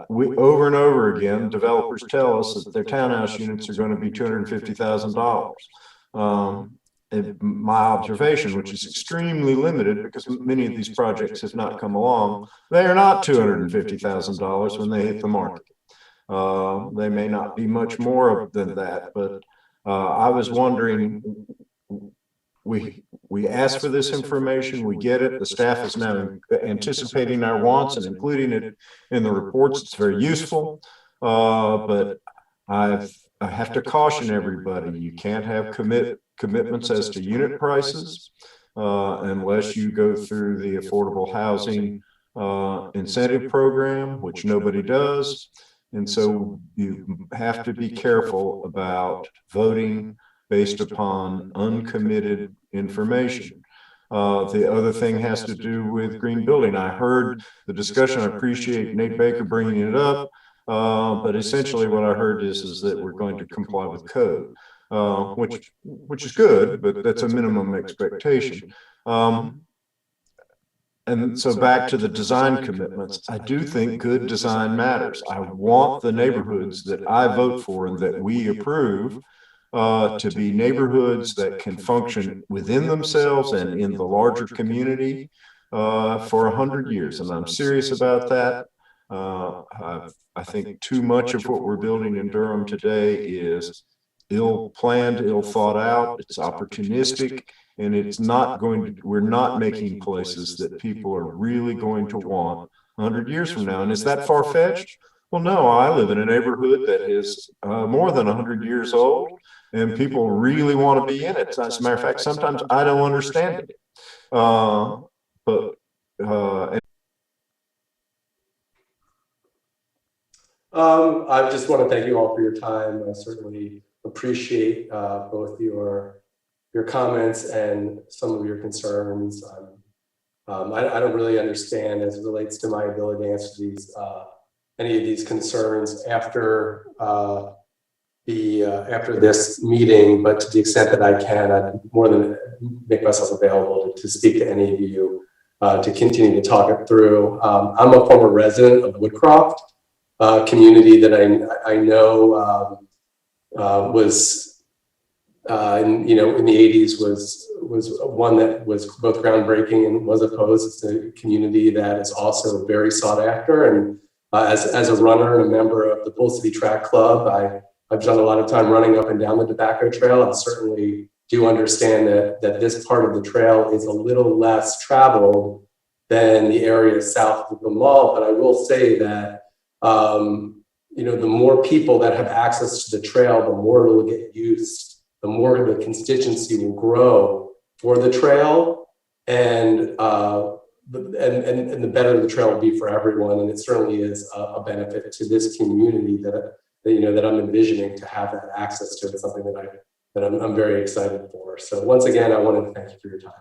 We over and over again, developers tell us that their townhouse units are going to be $250,000. my observation, which is extremely limited because many of these projects have not come along, they are not $250,000 when they hit the market. They may not be much more than that, but I was wondering, we asked for this information, we get it, the staff is now anticipating our wants and including it in the reports. It's very useful, but I have to caution everybody, you can't have commitments as to unit prices unless you go through the affordable housing incentive program, which nobody does. And so you have to be careful about voting based upon uncommitted information. The other thing has to do with green building. I heard the discussion. I appreciate Nate Baker bringing it up. But essentially what I heard is that we're going to comply with code, which is good, but that's a minimum expectation. And so back to the design commitments, I do think good design matters. I want the neighborhoods that I vote for and that we approve to be neighborhoods that can function within themselves and in the larger community for 100 years. And I'm serious about that. I think too much of what we're building in Durham today is ill-planned, ill-thought out. It's opportunistic, and it's not going to, we're not making places that people are really going to want 100 years from now. And is that far-fetched? Well, no, I live in a neighborhood that is more than 100 years old, and people really want to be in it. As a matter of fact, sometimes I don't understand it. I just want to thank you all for your time. I certainly appreciate both your comments and some of your concerns. I don't really understand as it relates to my ability to answer these any of these concerns after after this meeting, but to the extent that I can, I'd more than make myself available to speak to any of you to continue to talk it through. I'm a former resident of Woodcroft. Community that I know was in the 80s was one that was both groundbreaking and was opposed. It's a community that is also very sought after. And as a runner and a member of the Bull City Track Club, I've done a lot of time running up and down the Tobacco Trail. I certainly do understand that this part of the trail is a little less traveled than the area south of the mall. But I will say that the more people that have access to the trail, the more it will get used, the more the constituency will grow for the trail, and the better the trail will be for everyone. And it certainly is a benefit to this community that I'm envisioning to have that access to. It's something that I'm very excited for. So once again, I wanted to thank you for your time.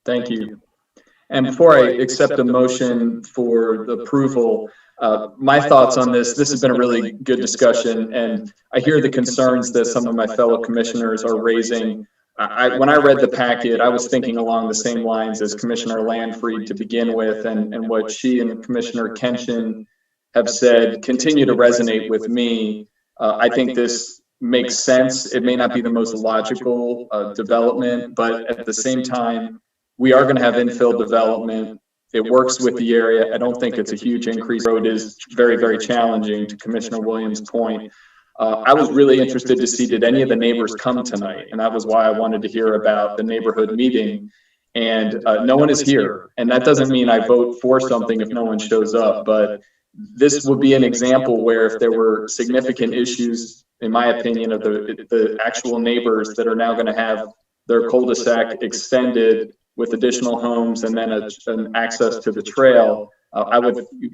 Thank you. And before I accept a motion for the approval, my thoughts on this has been a really good discussion, and I hear the concerns that some of my fellow commissioners are raising. When I read the packet, I was thinking along the same lines as Commissioner Landfried to begin with, and what she and Commissioner Kenshin have said continue to resonate with me. I think this makes sense. It may not be the most logical development, but at the same time, we are going to have infill development. It works with the area. I don't think it's a huge increase. The road is very, very challenging, to Commissioner Williams' point. I was really interested to see, did any of the neighbors come tonight? And that was why I wanted to hear about the neighborhood meeting. And no one is here. And that doesn't mean I vote for something if no one shows up. But this would be an example where if there were significant issues, in my opinion, of the actual neighbors that are now going to have their cul-de-sac extended with additional homes and then an access to the trail,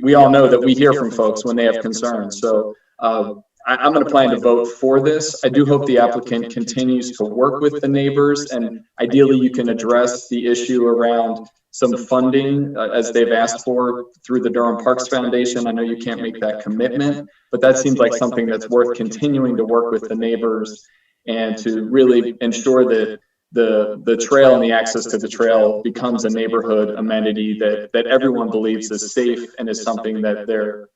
we all know that we hear from folks when they have concerns. So I'm going to plan to vote for this. I do hope the applicant continues to work with the neighbors, and ideally you can address the issue around some funding as they've asked for through the Durham Parks Foundation. I know you can't make that commitment, but that seems like something that's worth continuing to work with the neighbors and to really ensure that the trail and the access to the trail becomes a neighborhood amenity that everyone believes is safe and is something that they're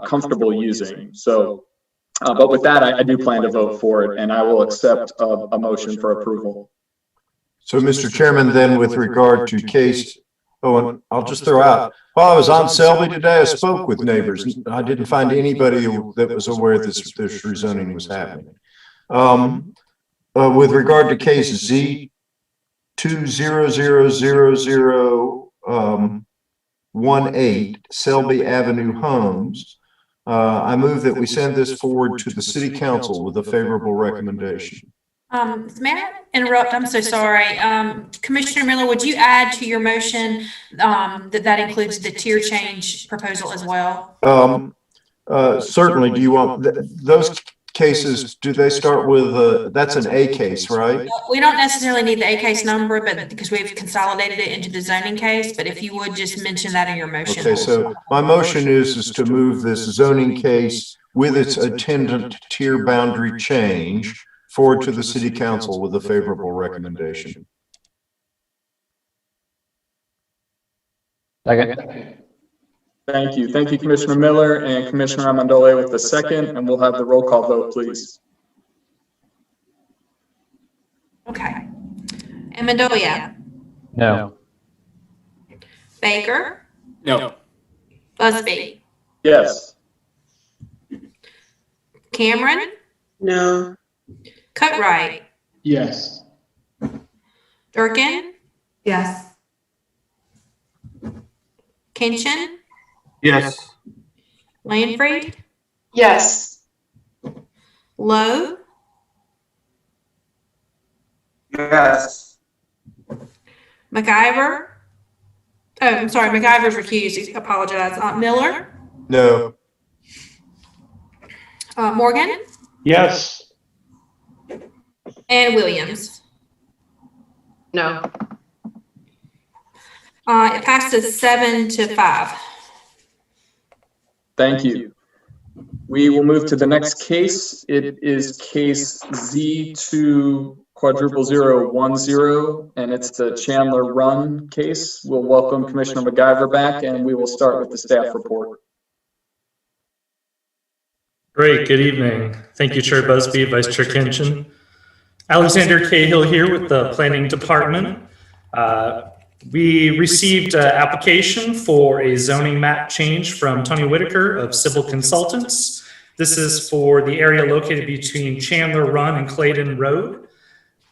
comfortable using. But with that, I do plan to vote for it, and I will accept a motion for approval. So, Mr. Chairman, then with regard to case, oh, and I'll just throw out, while I was on Selby today, I spoke with neighbors. I didn't find anybody that was aware this rezoning was happening. With regard to case Z2000018 Selby Avenue Homes, I move that we send this forward to the City Council with a favorable recommendation. May I interrupt? I'm so sorry. Commissioner Miller, would you add to your motion that includes the tier change proposal as well? Certainly. Do you want those cases? Do they start with that's an A case, right? We don't necessarily need the A case number, but because we've consolidated it into the zoning case. But if you would just mention that in your motion. Okay, so my motion is to move this zoning case with its attendant tier boundary change forward to the City Council with a favorable recommendation. Second. Thank you. Thank you, Commissioner Miller and Commissioner Amandole with the second, and we'll have the roll call vote, please. Okay. Amendolia. No. Baker. No. Busby. Yes. Cameron. No. Cutright. Yes. Durkin. Yes. Kinchin. Yes. Landfried. Yes. Lowe. Yes. McIver. Oh, I'm sorry. McIver's recused. Apologize. Miller. No. Morgan. Yes. And Williams. No. It passes 7-5. Thank you. We will move to the next case. It is case Z2000010, and it's the Chandler Run case. We'll welcome Commissioner McIver back, and we will start with the staff report. Great, good evening. Thank you, Chair Busby, Vice Chair Kinchin. Alexander Cahill here with the Planning Department. We received an application for a zoning map change from Tony Whitaker of Civil Consultants. This is for the area located between Chandler Run and Clayton Road.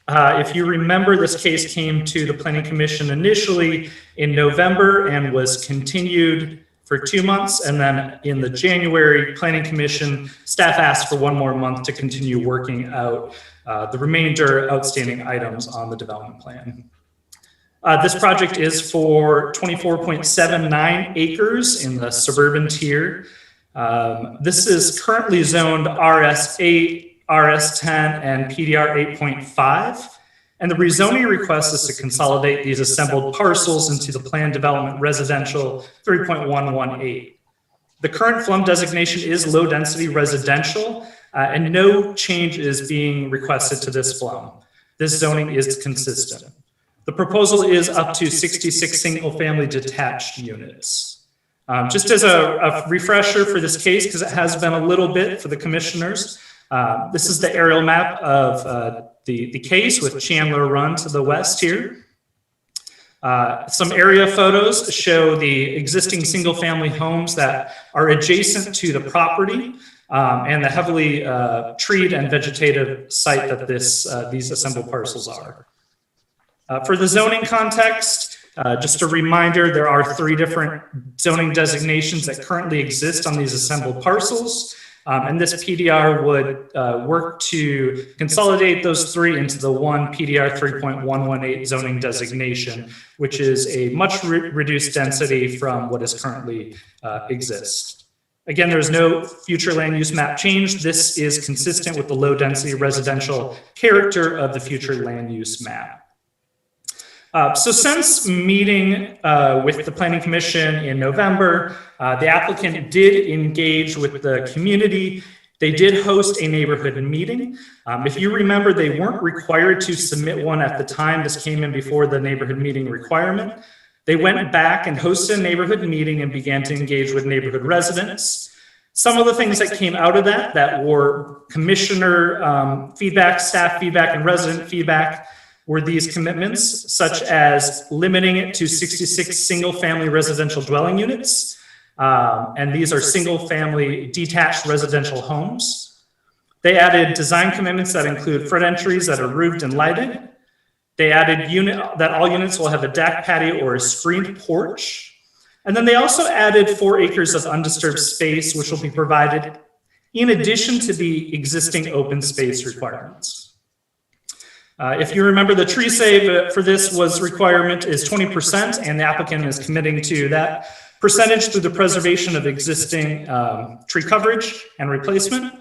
If you remember, this case came to the Planning Commission initially in November and was continued for 2 months. And then in the January Planning Commission, staff asked for 1 more month to continue working out the remainder outstanding items on the development plan. This project is for 24.79 acres in the suburban tier. This is currently zoned RS8, RS10, and PDR 8.5. And the rezoning request is to consolidate these assembled parcels into the planned development residential 3.118. The current FLUM designation is low density residential, and no change is being requested to this FLUM. This zoning is consistent. The proposal is up to 66 single-family detached units. Just as a refresher for this case, because it has been a little bit for the commissioners, this is the aerial map of the case with Chandler Run to the west here. Some area photos show the existing single-family homes that are adjacent to the property and the heavily treed and vegetative site that these assembled parcels are. For the zoning context, just a reminder, there are 3 different zoning designations that currently exist on these assembled parcels. And this PDR would work to consolidate those 3 into the one PDR 3.118 zoning designation, which is a much reduced density from what is currently exists. Again, there's no future land use map change. This is consistent with the low density residential character of the future land use map. So since meeting with the Planning Commission in November, the applicant did engage with the community. They did host a neighborhood meeting. If you remember, they weren't required to submit one at the time. This came in before the neighborhood meeting requirement. They went back and hosted a neighborhood meeting and began to engage with neighborhood residents. Some of the things that came out of that were commissioner feedback, staff feedback, and resident feedback. were these commitments, such as limiting it to 66 single-family residential dwelling units. And these are single-family detached residential homes. They added design commitments that include front entries that are roofed and lighted. They added that all units will have a deck, patio, or a screened porch. And then they also added 4 acres of undisturbed space, which will be provided in addition to the existing open space requirements. If you remember, the tree save for this requirement is 20%, and the applicant is committing to that percentage through the preservation of existing tree coverage and replacement.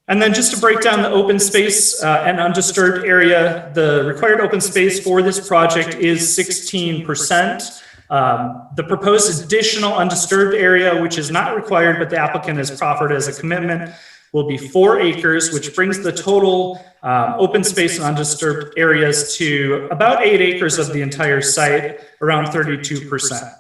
And then just to break down the open space and undisturbed area, the required open space for this project is 16%. The proposed additional undisturbed area, which is not required, but the applicant has proffered as a commitment, will be 4 acres, which brings the total open space and undisturbed areas to about 8 acres of the entire site, around 32%.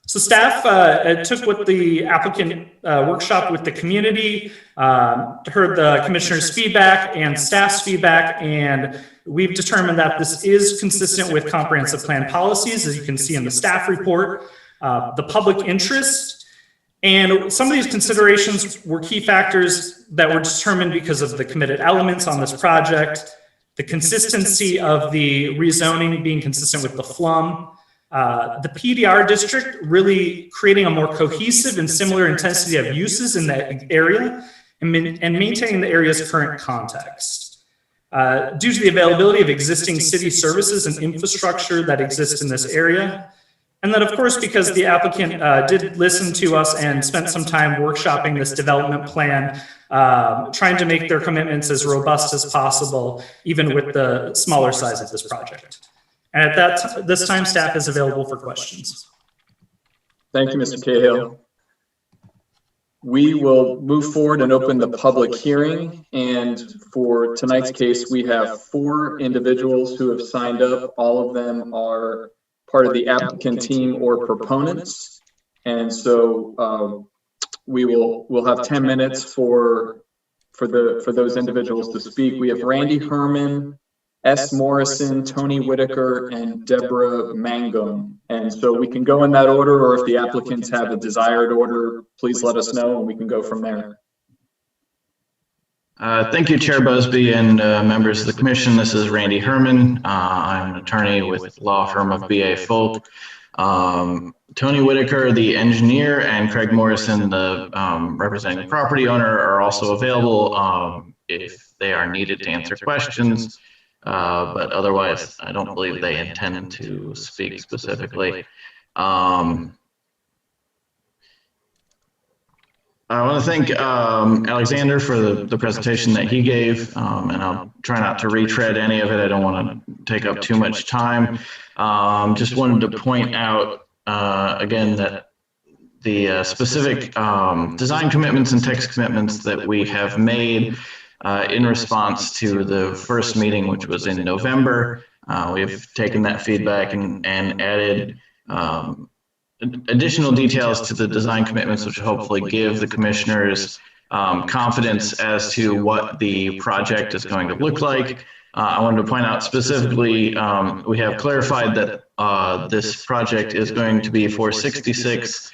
So staff took what the applicant workshop with the community, heard the commissioner's feedback and staff's feedback, and we've determined that this is consistent with comprehensive plan policies, as you can see in the staff report, the public interest, and some of these considerations were key factors that were determined because of the committed elements on this project, the consistency of the rezoning being consistent with the FLUM, the PDR district really creating a more cohesive and similar intensity of uses in that area and maintaining the area's current context. Due to the availability of existing city services and infrastructure that exist in this area. And then, of course, because the applicant did listen to us and spent some time workshopping this development plan, trying to make their commitments as robust as possible, even with the smaller size of this project. And at this time, staff is available for questions. Thank you, Mr. Cahill. We will move forward and open the public hearing. And for tonight's case, we have 4 individuals who have signed up. All of them are part of the applicant team or proponents. And so we'll have 10 minutes for those individuals to speak. We have Randy Herman, S. Morrison, Tony Whitaker, and Deborah Mangum. And so we can go in that order, or if the applicants have a desired order, please let us know and we can go from there. Thank you, Chair Busby and members of the commission. This is Randy Herman. I'm an attorney with law firm of B.A. Folk. Tony Whitaker, the engineer, and Craig Morrison, the representing property owner, are also available if they are needed to answer questions. But otherwise, I don't believe they intend to speak specifically. I want to thank Alexander for the presentation that he gave, and I'll try not to retread any of it. I don't want to take up too much time. Just wanted to point out again that the specific design commitments and text commitments that we have made in response to the first meeting, which was in November. We've taken that feedback and added additional details to the design commitments, which hopefully give the commissioners confidence as to what the project is going to look like. I wanted to point out specifically, we have clarified that this project is going to be for 66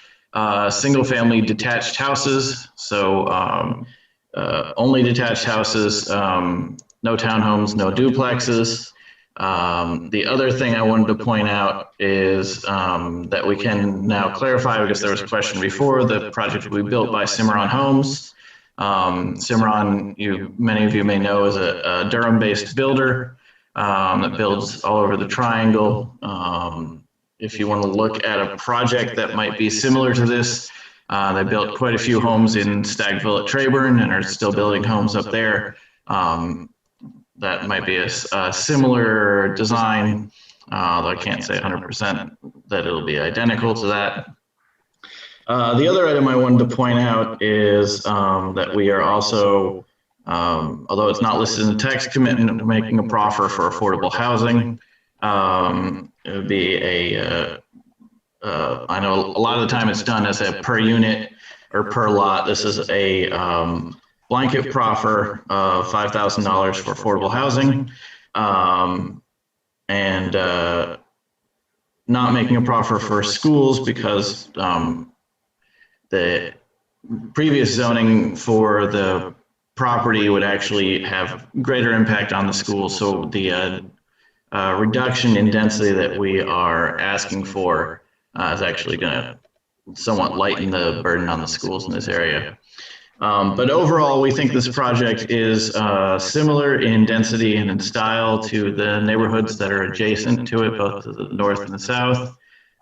single-family detached houses. So only detached houses, no townhomes, no duplexes. The other thing I wanted to point out is that we can now clarify, because there was a question before, the project will be built by Cimarron Homes. Cimarron, many of you may know, is a Durham-based builder that builds all over the triangle. If you want to look at a project that might be similar to this, they built quite a few homes in Stagville at Treyburn and are still building homes up there. That might be a similar design, though I can't say 100% that it'll be identical to that. The other item I wanted to point out is that we are also, although it's not listed in the text commitment, making a proffer for affordable housing. It would be I know a lot of the time it's done as a per unit or per lot. This is a blanket proffer of $5,000 for affordable housing. and not making a proffer for schools because the previous zoning for the property would actually have greater impact on the schools. So the reduction in density that we are asking for is actually going to somewhat lighten the burden on the schools in this area. But overall, we think this project is similar in density and in style to the neighborhoods that are adjacent to it, both to the north and the south.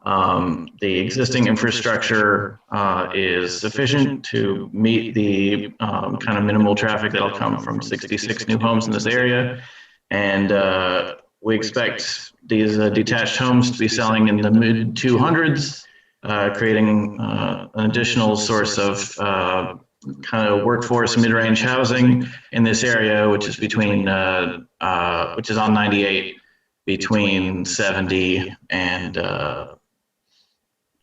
The existing infrastructure is sufficient to meet the kind of minimal traffic that'll come from 66 new homes in this area. And we expect these detached homes to be selling in the mid 200s, creating an additional source of kind of workforce mid-range housing in this area, which is between, which is on 98 between 70 and kind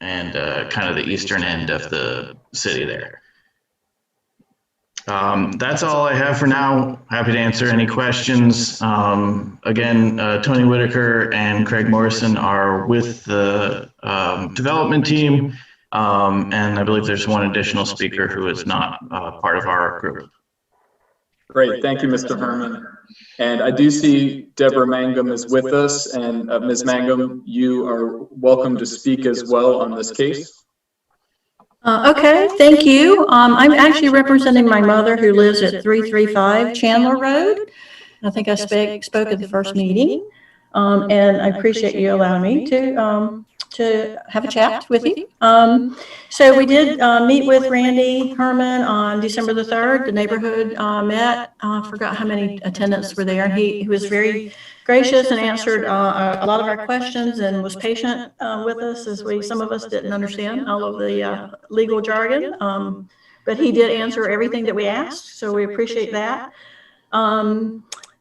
of the eastern end of the city there. That's all I have for now. Happy to answer any questions. Again, Tony Whitaker and Craig Morrison are with the development team. And I believe there's one additional speaker who is not part of our group. Great, thank you, Mr. Herman. And I do see Deborah Mangum is with us, and Ms. Mangum, you are welcome to speak as well on this case. Okay, thank you. I'm actually representing my mother who lives at 335 Chandler Road. I think I spoke at the first meeting, and I appreciate you allowing me to have a chat with you. So we did meet with Randy Herman on December the 3rd. The neighborhood met. I forgot how many attendants were there. He was very gracious and answered a lot of our questions and was patient with us as some of us didn't understand all of the legal jargon. But he did answer everything that we asked, so we appreciate that.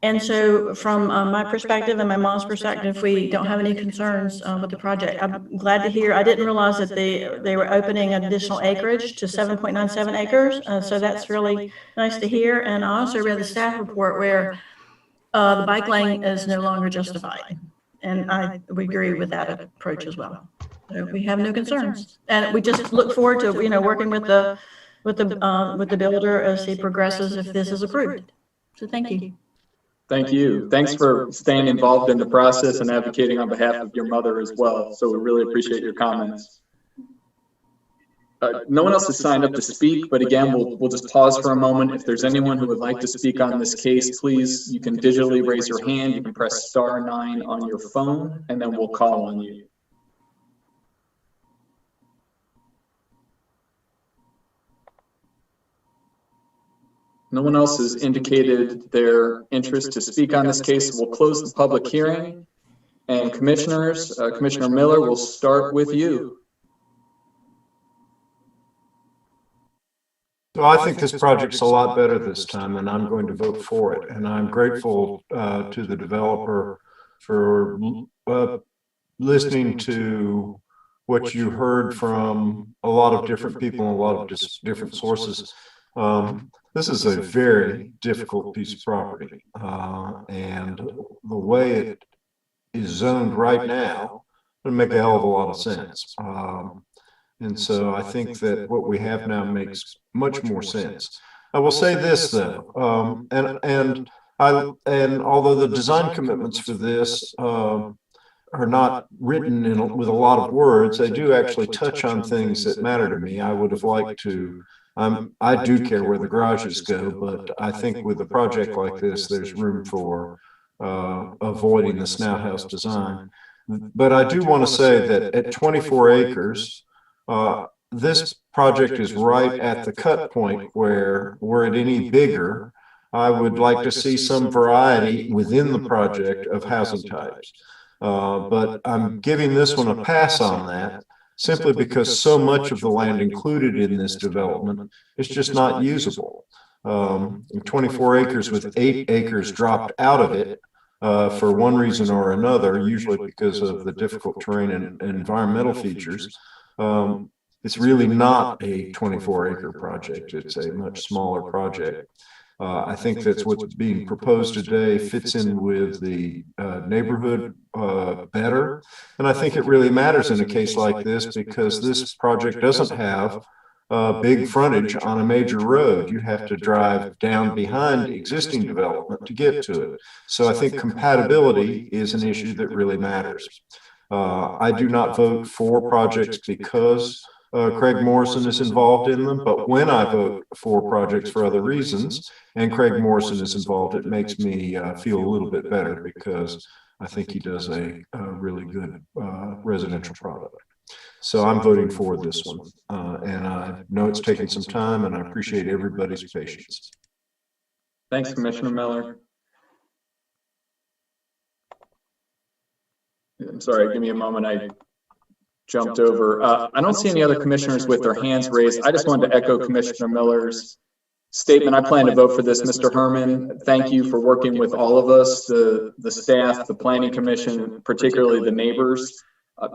And so from my perspective and my mom's perspective, we don't have any concerns with the project. I'm glad to hear. I didn't realize that they were opening an additional acreage to 7.97 acres. So that's really nice to hear. And I also read the staff report where the bike lane is no longer justified. And we agree with that approach as well. So we have no concerns. And we just look forward to, working with the builder as he progresses if this is approved. So thank you. Thank you. Thanks for staying involved in the process and advocating on behalf of your mother as well. So we really appreciate your comments. No one else has signed up to speak, but again, we'll just pause for a moment. If there's anyone who would like to speak on this case, please, you can digitally raise your hand. You can press *9 on your phone, and then we'll call on you. No one else has indicated their interest to speak on this case. We'll close the public hearing. And commissioners, Commissioner Miller, we'll start with you. So I think this project's a lot better this time, and I'm going to vote for it. And I'm grateful to the developer for listening to what you heard from a lot of different people and a lot of different sources. This is a very difficult piece of property, and the way it is zoned right now would make a hell of a lot of sense. And so I think that what we have now makes much more sense. I will say this though, and although the design commitments for this are not written with a lot of words, they do actually touch on things that matter to me. I would have liked to. I do care where the garages go, but I think with a project like this, there's room for avoiding the snout house design. But I do want to say that at 24 acres, this project is right at the cut point where, were it any bigger, I would like to see some variety within the project of housing types. But I'm giving this one a pass on that, simply because so much of the land included in this development is just not usable. 24 acres with 8 acres dropped out of it for one reason or another, usually because of the difficult terrain and environmental features. It's really not a 24-acre project. It's a much smaller project. I think that's what's being proposed today fits in with the neighborhood better. And I think it really matters in a case like this because this project doesn't have big frontage on a major road. You have to drive down behind existing development to get to it. So I think compatibility is an issue that really matters. I do not vote for projects because Craig Morrison is involved in them, but when I vote for projects for other reasons and Craig Morrison is involved, it makes me feel a little bit better because I think he does a really good residential product. So I'm voting for this one. And I know it's taken some time and I appreciate everybody's patience. Thanks, Commissioner Miller. I'm sorry, give me a moment. I jumped over. I don't see any other commissioners with their hands raised. I just wanted to echo Commissioner Miller's statement. I plan to vote for this. Mr. Herman, thank you for working with all of us, the staff, the Planning Commission, particularly the neighbors.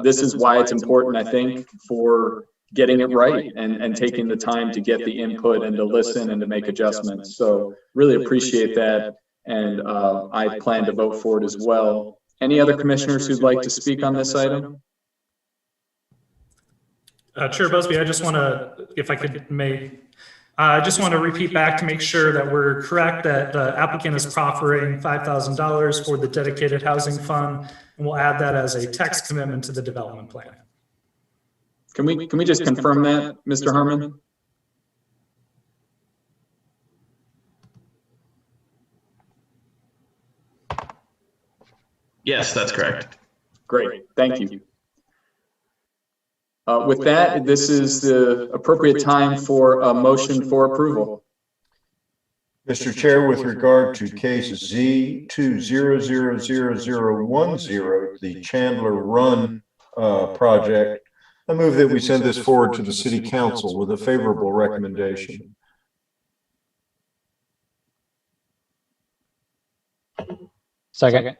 This is why it's important, I think, for getting it right and taking the time to get the input and to listen and to make adjustments. So really appreciate that. And I plan to vote for it as well. Any other commissioners who'd like to speak on this item? Chair Busby, I just want to, if I could, I just want to repeat back to make sure that we're correct that the applicant is proffering $5,000 for the dedicated housing fund, and we'll add that as a text commitment to the development plan. Can we just confirm that, Mr. Herman? Yes, that's correct. Great, thank you. With that, this is the appropriate time for a motion for approval. Mr. Chair, with regard to case Z2000010, the Chandler Run project, I move that we send this forward to the City Council with a favorable recommendation. Second.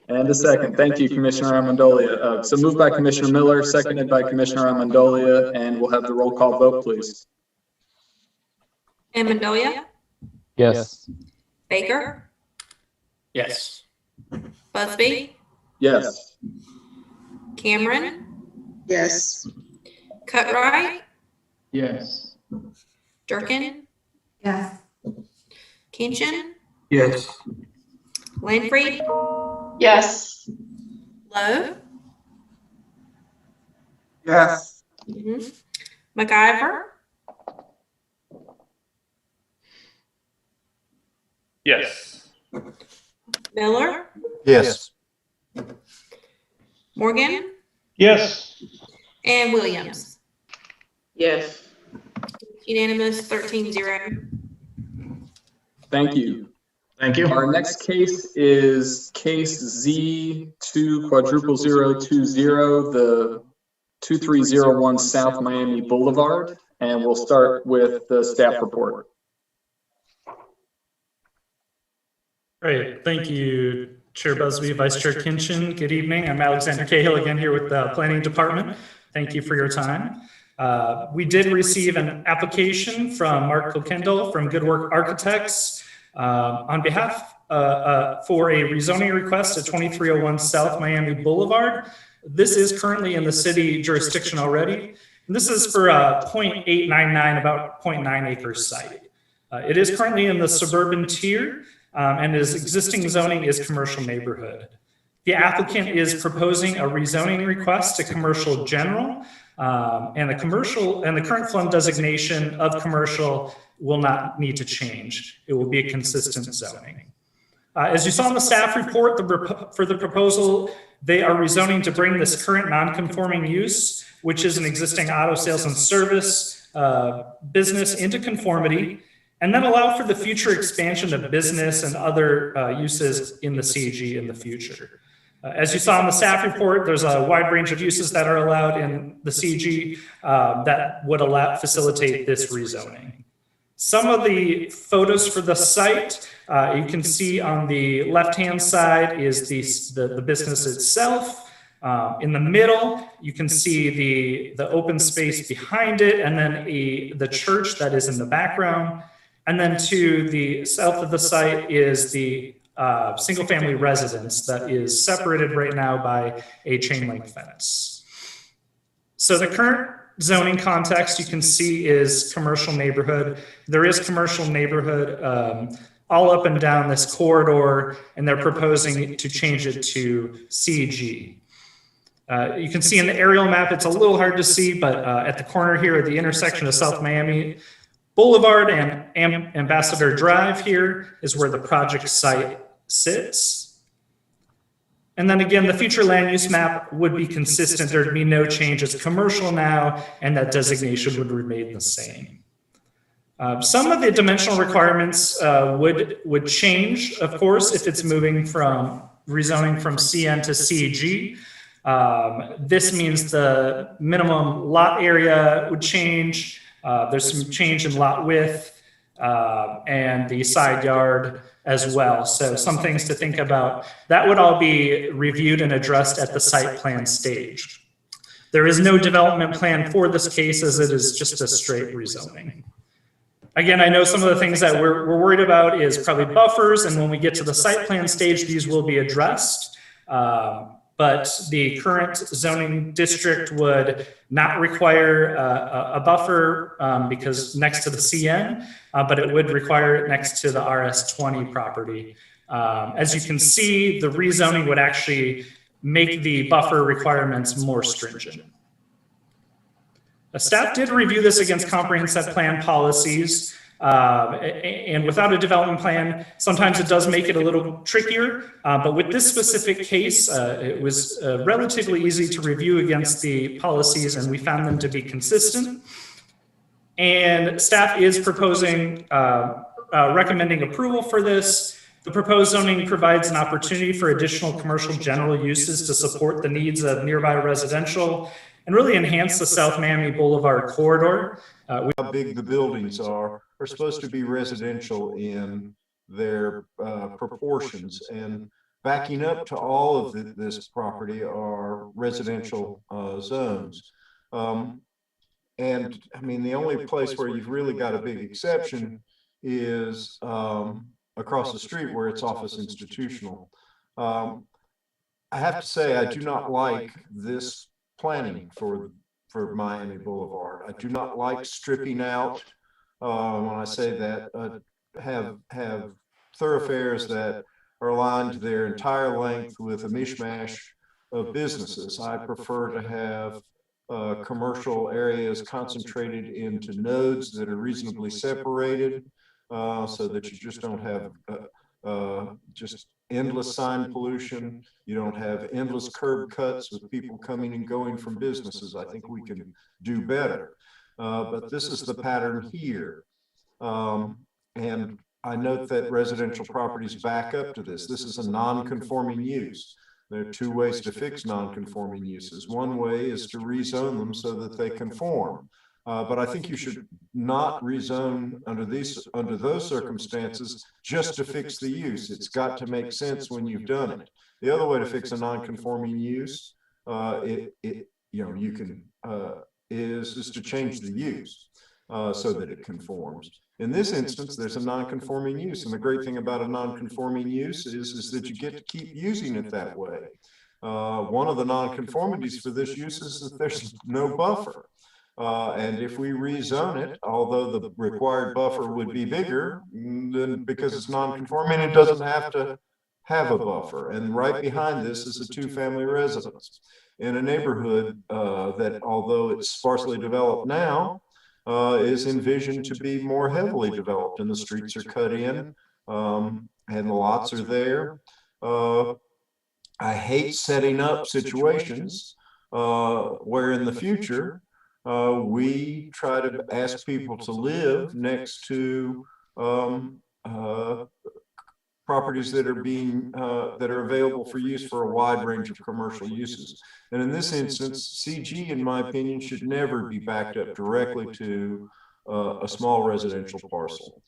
And a second. Thank you, Commissioner Amendolia. So moved by Commissioner Miller, seconded by Commissioner Amendolia, and we'll have the roll call vote, please. Amendolia, Yes. Baker, Yes. Busby, Yes. Cameron, Yes. Cutright, Yes. Durkin, Yes. Kinchin, Yes. Lanfried, Yes. Lowe, Yes. MacIver, Yes. Miller, Yes. Morgan, Yes. and Williams. Yes. Unanimous, 13-0. Thank you. Thank you. Our next case is case Z2000020, the 2301 South Miami Boulevard, and we'll start with the staff report. Great. Thank you, Chair Busby, Vice Chair Kinchin. Good evening. I'm Alexander Cahill again here with the Planning Department. Thank you for your time. We did receive an application from Mark Kilkendall from Good Work Architects on behalf for a rezoning request at 2301 South Miami Boulevard. This is currently in the city jurisdiction already. And this is for a 0.899, about 0.9 acres site. It is currently in the suburban tier, and his existing zoning is commercial neighborhood. The applicant is proposing a rezoning request to commercial general, and the current fund designation of commercial will not need to change. It will be a consistent zoning. As you saw in the staff report for the proposal, they are rezoning to bring this current non-conforming use, which is an existing auto sales and service business, into conformity, and then allow for the future expansion of business and other uses in the CG in the future. As you saw in the staff report, there's a wide range of uses that are allowed in the CG that would facilitate this rezoning. Some of the photos for the site, you can see on the left-hand side is the business itself. In the middle, you can see the open space behind it, and then the church that is in the background. And then to the south of the site is the single-family residence that is separated right now by a chain link fence. So the current zoning context you can see is commercial neighborhood. There is commercial neighborhood all up and down this corridor, and they're proposing to change it to CG. You can see in the aerial map, it's a little hard to see, but at the corner here at the intersection of South Miami Boulevard and Ambassador Drive here is where the project site sits. And then again, the future land use map would be consistent. There'd be no change. It's commercial now, and that designation would remain the same. Some of the dimensional requirements would change, of course, if it's moving from rezoning from CN to CG. This means the minimum lot area would change. There's some change in lot width and the side yard as well. So some things to think about. That would all be reviewed and addressed at the site plan stage. There is no development plan for this case, as it is just a straight rezoning. Again, I know some of the things that we're worried about is probably buffers, and when we get to the site plan stage, these will be addressed. But the current zoning district would not require a buffer because next to the CN, but it would require it next to the RS20 property. As you can see, the rezoning would actually make the buffer requirements more stringent. The staff did review this against comprehensive plan policies. And without a development plan, sometimes it does make it a little trickier. But with this specific case, it was relatively easy to review against the policies, and we found them to be consistent. And staff is proposing, recommending approval for this. The proposed zoning provides an opportunity for additional commercial general uses to support the needs of nearby residential and really enhance the South Miami Boulevard corridor. How big the buildings are supposed to be residential in their proportions, and backing up to all of this property are residential zones. And I mean, the only place where you've really got a big exception is across the street where it's office institutional. I have to say, I do not like this planning for Miami Boulevard. I do not like stripping out, when I say that, have thoroughfares that are aligned their entire length with a mishmash of businesses. I prefer to have commercial areas concentrated into nodes that are reasonably separated, so that you just don't have just endless sign pollution. You don't have endless curb cuts with people coming and going from businesses. I think we can do better. But this is the pattern here. And I note that residential properties back up to this. This is a non-conforming use. There are two ways to fix non-conforming uses. One way is to rezone them so that they conform. But I think you should not rezone under those circumstances just to fix the use. It's got to make sense when you've done it. The other way to fix a non-conforming use, is to change the use so that it conforms. In this instance, there's a non-conforming use, and the great thing about a non-conforming use is that you get to keep using it that way. One of the non-conformities for this use is that there's no buffer. And if we rezone it, although the required buffer would be bigger, then because it's non-conforming, it doesn't have to have a buffer. And right behind this is a two-family residence in a neighborhood that, although it's sparsely developed now, is envisioned to be more heavily developed, and the streets are cut in, and the lots are there. I hate setting up situations where in the future we try to ask people to live next to properties that are available for use for a wide range of commercial uses. And in this instance, CG, in my opinion, should never be backed up directly to a small residential parcel.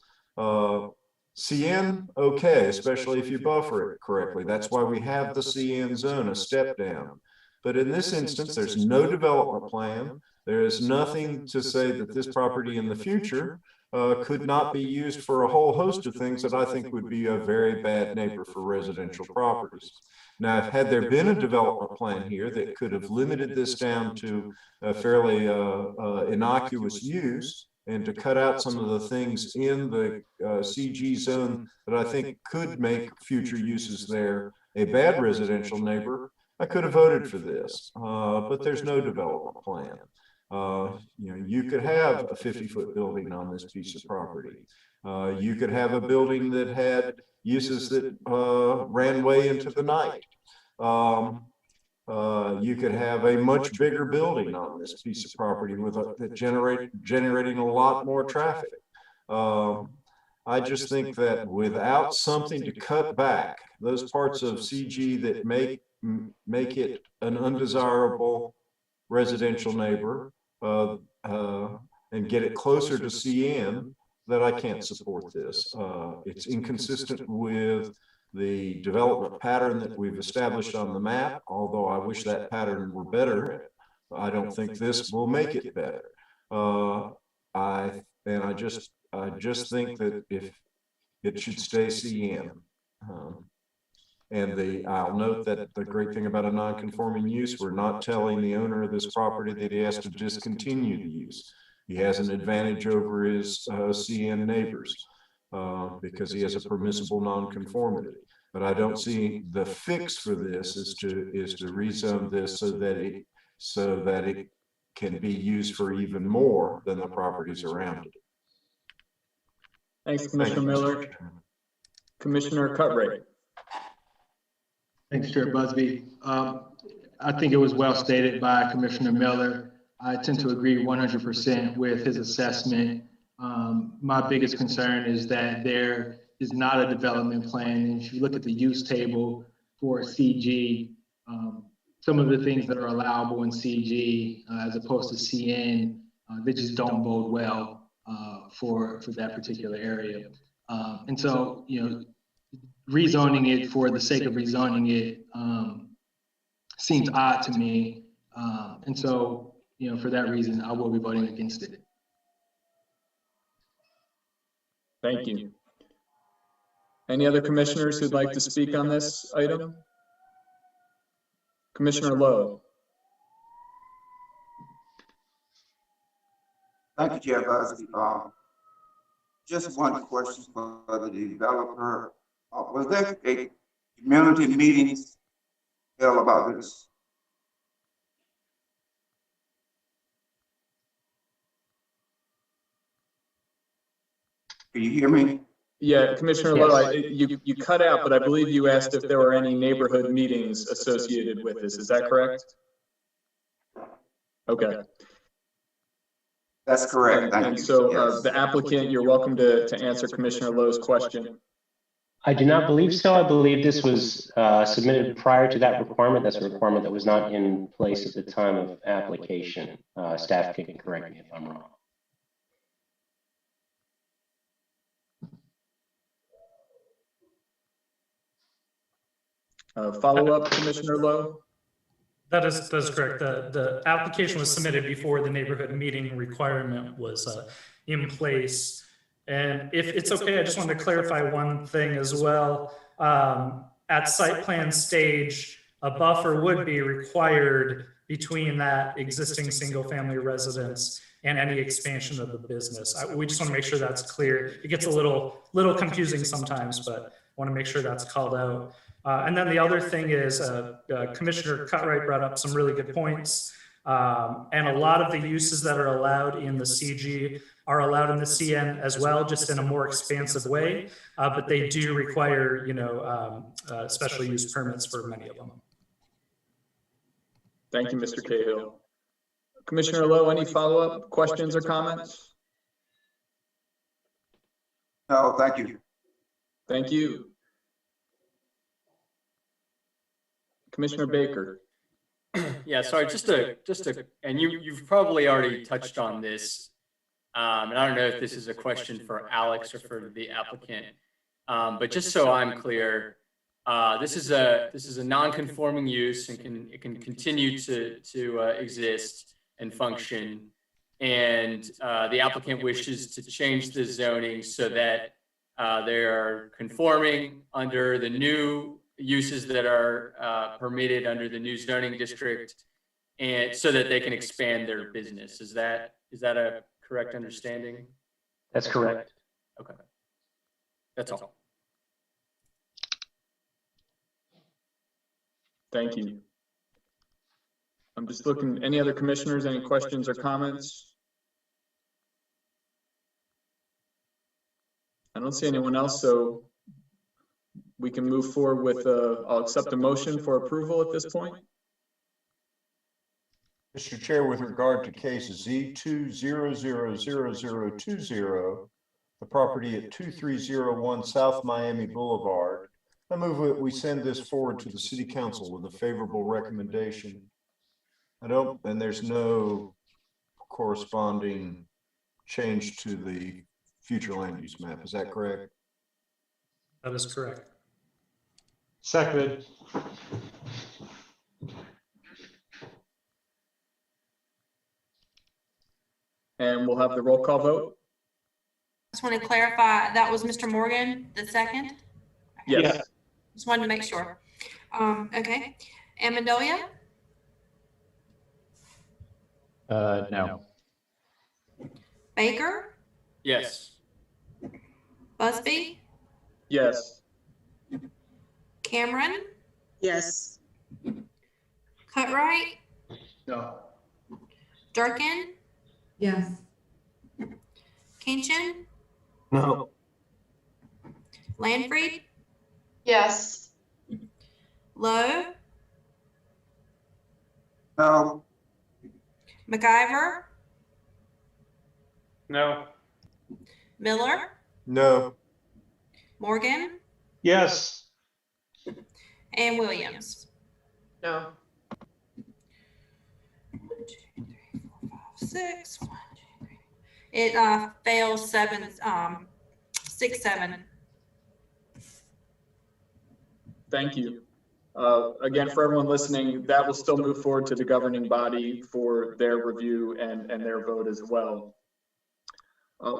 CN, okay, especially if you buffer it correctly. That's why we have the CN zone, a step down. But in this instance, there's no development plan. There is nothing to say that this property in the future could not be used for a whole host of things that I think would be a very bad neighbor for residential properties. Now, had there been a development plan here that could have limited this down to a fairly innocuous use and to cut out some of the things in the CG zone that I think could make future uses there a bad residential neighbor, I could have voted for this, but there's no development plan. You could have a 50-foot building on this piece of property. You could have a building that had uses that ran way into the night. You could have a much bigger building on this piece of property with that generating a lot more traffic. I just think that without something to cut back those parts of CG that make it an undesirable residential neighbor and get it closer to CN, that I can't support this. It's inconsistent with the development pattern that we've established on the map, although I wish that pattern were better. I don't think this will make it better. I just think that if it should stay CN. I'll note that the great thing about a non-conforming use, we're not telling the owner of this property that he has to discontinue the use. He has an advantage over his CN neighbors because he has a permissible non-conformity. But I don't see the fix for this is to rezone this so that it can be used for even more than the properties around it. Thanks, Commissioner Miller. Commissioner Cutright. Thanks, Chair Busby. I think it was well stated by Commissioner Miller. I tend to agree 100% with his assessment. My biggest concern is that there is not a development plan. And if you look at the use table for CG, some of the things that are allowable in CG as opposed to CN, they just don't bode well for that particular area. And so, rezoning it for the sake of rezoning it seems odd to me. And so, for that reason, I will be voting against it. Thank you. Any other commissioners who'd like to speak on this item? Commissioner Lowe. Thank you, Chair Busby. Just one question for the developer. Was there a community meetings held about this? Can you hear me? Yeah, Commissioner Lowe, you cut out, but I believe you asked if there were any neighborhood meetings associated with this. Is that correct? Okay. That's correct. Thank and you. So yes. The applicant, you're welcome to answer Commissioner Lowe's question. I do not believe so. I believe this was submitted prior to that requirement. That's a requirement that was not in place at the time of application. Staff can correct me if I'm wrong. Follow up, Commissioner Lowe? That is correct. The application was submitted before the neighborhood meeting requirement was in place. And if it's okay, I just want to clarify one thing as well. At site plan stage, a buffer would be required between that existing single family residence and any expansion of the business. We just want to make sure that's clear. It gets a little confusing sometimes, but want to make sure that's called out. And then the other thing is Commissioner Cutright brought up some really good points. And a lot of the uses that are allowed in the CG are allowed in the CN as well, just in a more expansive way. But they do require, special use permits for many of them. Thank you, Mr. Cahill. Commissioner Lowe, any follow-up questions or comments? No, thank you. Thank you. Commissioner Baker. Yeah, sorry, just to, and you've probably already touched on this, and I don't know if this is a question for Alex or for the applicant, but just so I'm clear, this is a non-conforming use and it can continue to exist and function. and the applicant wishes to change the zoning so that they are conforming under the new uses that are permitted under the new zoning district, and so that they can expand their business. Is that a correct understanding? That's correct. Okay. That's all. Thank you. I'm just looking, any other commissioners, any questions or comments? I don't see anyone else, so we can move forward with, I'll accept a motion for approval at this point. Mr. Chair, with regard to case Z2000020, the property at 2301 South Miami Boulevard, I move that we send this forward to the City Council with a favorable recommendation. And there's no corresponding change to the future land use map. Is that correct? That is correct. Seconded. And we'll have the roll call vote. Just want to clarify, that was Mr. Morgan, the second? Yes. Just wanted to make sure. Okay. Amendolia? No. Baker? Yes. Busby? Yes. Cameron? Yes. Cutright? No. Durkin? Yes. Kinchin? No. Landfried? Yes. Lowe? No. McIver? No. Miller? No. Morgan? Yes. And Williams? No. 1, 2, 3, 4, 5, 6. 1, 2, 3. It fails 6-7. Thank you. Again, for everyone listening, that will still move forward to the governing body for their review and their vote as well.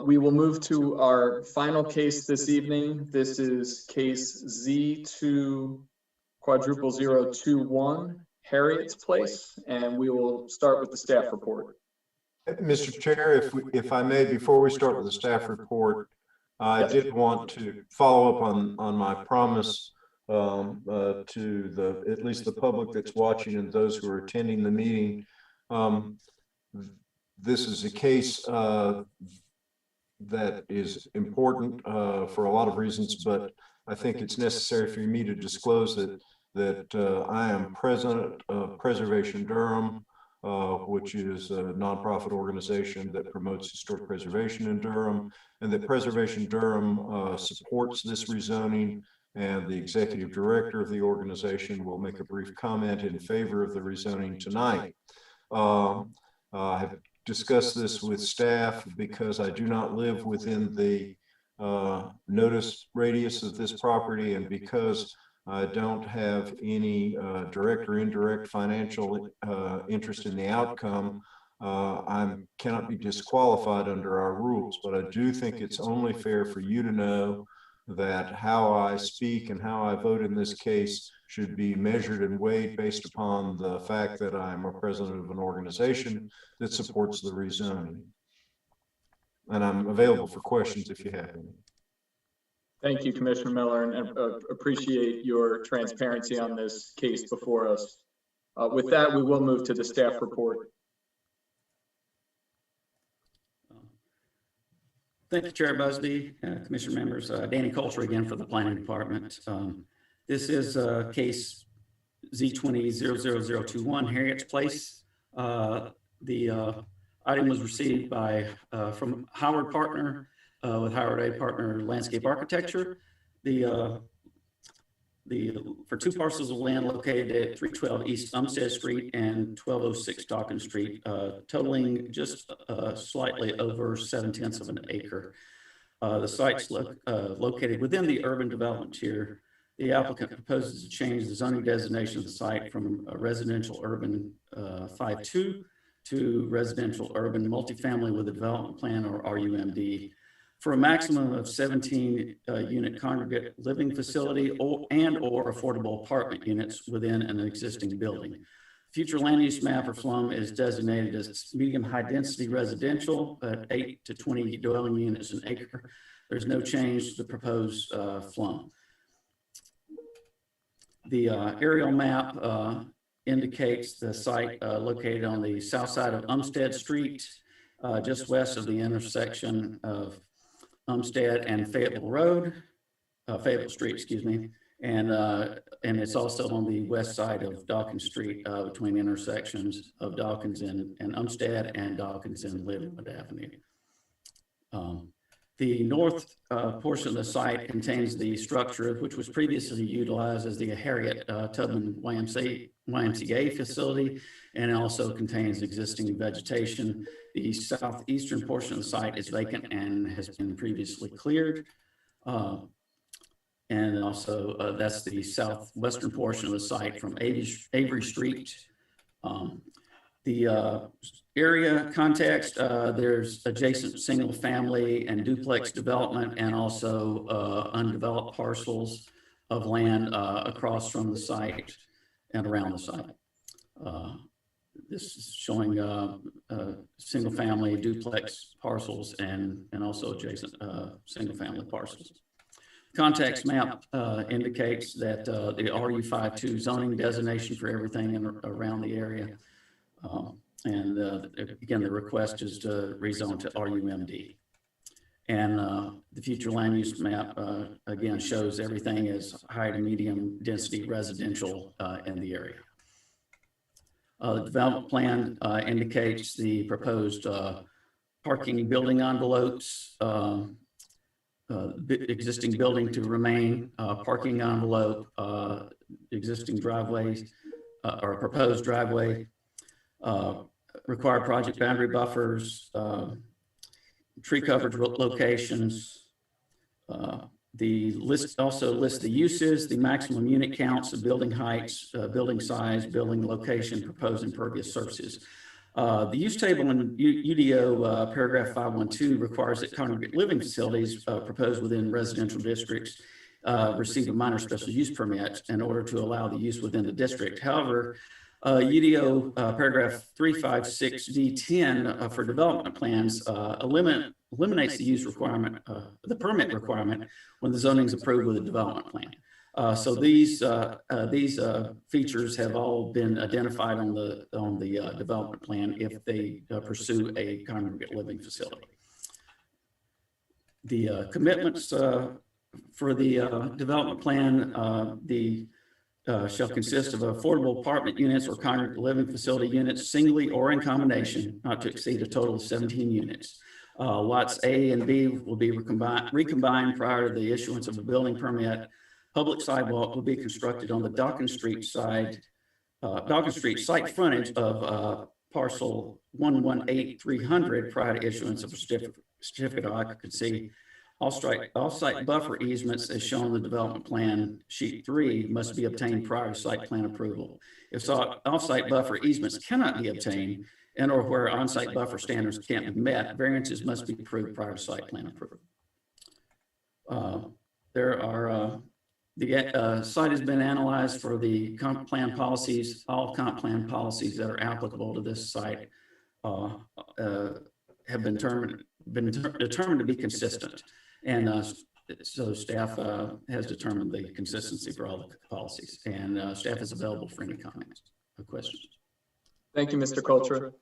We will move to our final case this evening. This is case Z2000021, Harriet's Place, and we will start with the staff report. Mr. Chair, if I may, before we start with the staff report, I did want to follow up on my promise to at least the public that's watching and those who are attending the meeting. This is a case that is important for a lot of reasons, but I think it's necessary for me to disclose that I am president of Preservation Durham, which is a nonprofit organization that promotes historic preservation in Durham, and that Preservation Durham supports this rezoning, and the executive director of the organization will make a brief comment in favor of the rezoning tonight. I have discussed this with staff because I do not live within the notice radius of this property, and because I don't have any direct or indirect financial interest in the outcome, I cannot be disqualified under our rules. But I do think it's only fair for you to know that how I speak and how I vote in this case should be measured and weighed based upon the fact that I'm a president of an organization that supports the rezoning. And I'm available for questions if you have any. Thank you, Commissioner Miller, and appreciate your transparency on this case before us. With that, we will move to the staff report. Thank you, Chair Busby, Commissioner members. Danny Coulter again for the Planning Department. This is case Z2000021, Harriet's Place. The item was received from Howard Partner with Howard A. Partner Landscape Architecture. For two parcels of land located at 312 East Umstead Street and 1206 Dawkins Street, totaling just slightly over 0.7 of an acre. The site's located within the urban development tier. The applicant proposes to change the zoning designation of the site from a residential urban 5.2 to residential urban multifamily with a development plan or RUMD for a maximum of 17 unit congregate living facility and/or affordable apartment units within an existing building. Future land use map or FLUM is designated as medium high density residential at 8 to 20 dwelling units an acre. There's no change to the proposed FLUM. The aerial map indicates the site located on the south side of Umstead Street, just west of the intersection of Umstead and Fayetteville Road, Fayetteville Street, excuse me. And it's also on the west side of Dawkins Street between intersections of Dawkins and Umstead and Dawkins and Linwood Avenue. The north portion of the site contains the structure which was previously utilized as the Harriet Tubman YMCA facility, and also contains existing vegetation. The southeastern portion of the site is vacant and has been previously cleared. And also that's the southwestern portion of the site from Avery Street. The area context, there's adjacent single family and duplex development and also undeveloped parcels of land across from the site and around the site. This is showing single family duplex parcels and also adjacent single family parcels. Context map indicates that the RU52 zoning designation for everything around the area. And again, the request is to rezone to RUMD. And the future land use map, again, shows everything as high to medium density residential in the area. The development plan indicates the proposed parking building envelopes, existing building to remain, parking envelope, existing driveways or proposed driveway, required project boundary buffers, tree coverage locations. The list also lists the uses, the maximum unit counts, the building heights, building size, building location, proposed impervious surfaces. The use table in UDO paragraph 512 requires that congregate living facilities proposed within residential districts receive a minor special use permit in order to allow the use within the district. However, UDO paragraph 356D10 for development plans eliminates the use requirement, the permit requirement when the zoning is approved with a development plan. So these features have all been identified on the development plan if they pursue a congregate living facility. The commitments for the development plan, shall consist of affordable apartment units or congregate living facility units, singly or in combination, not to exceed a total of 17 units. Lots A and B will be recombined prior to the issuance of a building permit. Public sidewalk will be constructed on the Dawkins Street site frontage of parcel 118300 prior to issuance of a certificate of occupancy. Off-site buffer easements as shown in the development plan sheet 3 must be obtained prior to site plan approval. If off-site buffer easements cannot be obtained and or where on-site buffer standards can't be met, variances must be approved prior to site plan approval. The site has been analyzed for the comp plan policies. All comp plan policies that are applicable to this site have been determined to be consistent. And so staff has determined the consistency for all the policies, and staff is available for any comments or questions. Thank you, Mr. Coulter.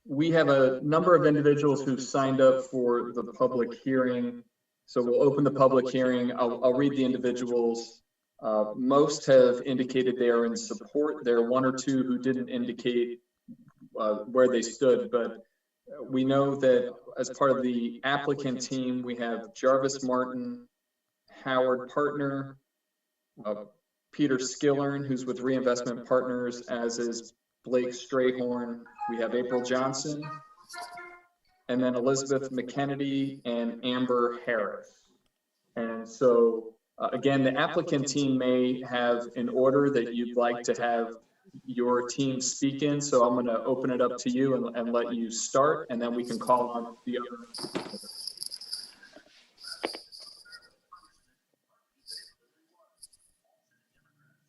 We have a number of individuals who've signed up for the public hearing. So we'll open the public hearing. I'll read the individuals. Most have indicated they are in support. There are one or two who didn't indicate where they stood, but we know that as part of the applicant team, we have Jarvis Martin, Howard Partner, Peter Skillern, who's with Reinvestment Partners, as is Blake Strayhorn. We have April Johnson, and then Elizabeth McKennedy and Amber Harris. And so, again, the applicant team may have an order that you'd like to have your team speak in. So I'm going to open it up to you and let you start, and then we can call on the other.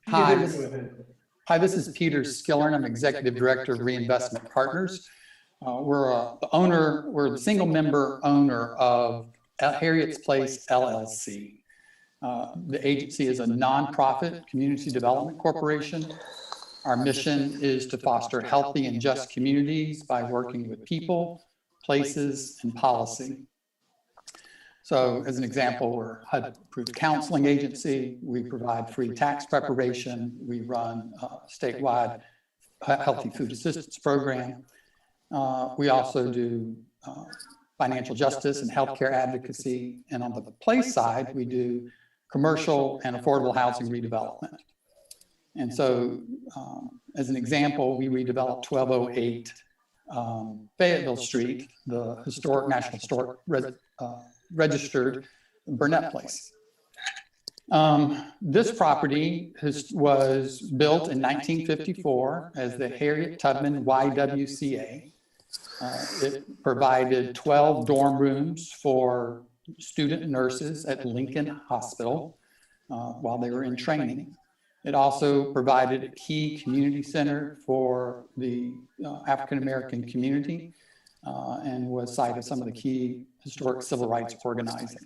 Hi, this is Peter Skillern. I'm Executive Director of Reinvestment Partners. We're the single member owner of Harriet's Place LLC. The agency is a nonprofit community development corporation. Our mission is to foster healthy and just communities by working with people, places, and policy. So as an example, we're a HUD-approved counseling agency. We provide free tax preparation. We run a statewide healthy food assistance program. We also do financial justice and healthcare advocacy. And on the place side, we do commercial and affordable housing redevelopment. And so as an example, we redeveloped 1208 Fayetteville Street, the National Historic registered Burnett Place. This property was built in 1954 as the Harriet Tubman YWCA. It provided 12 dorm rooms for student nurses at Lincoln Hospital while they were in training. It also provided a key community center for the African-American community and was site of some of the key historic civil rights organizing.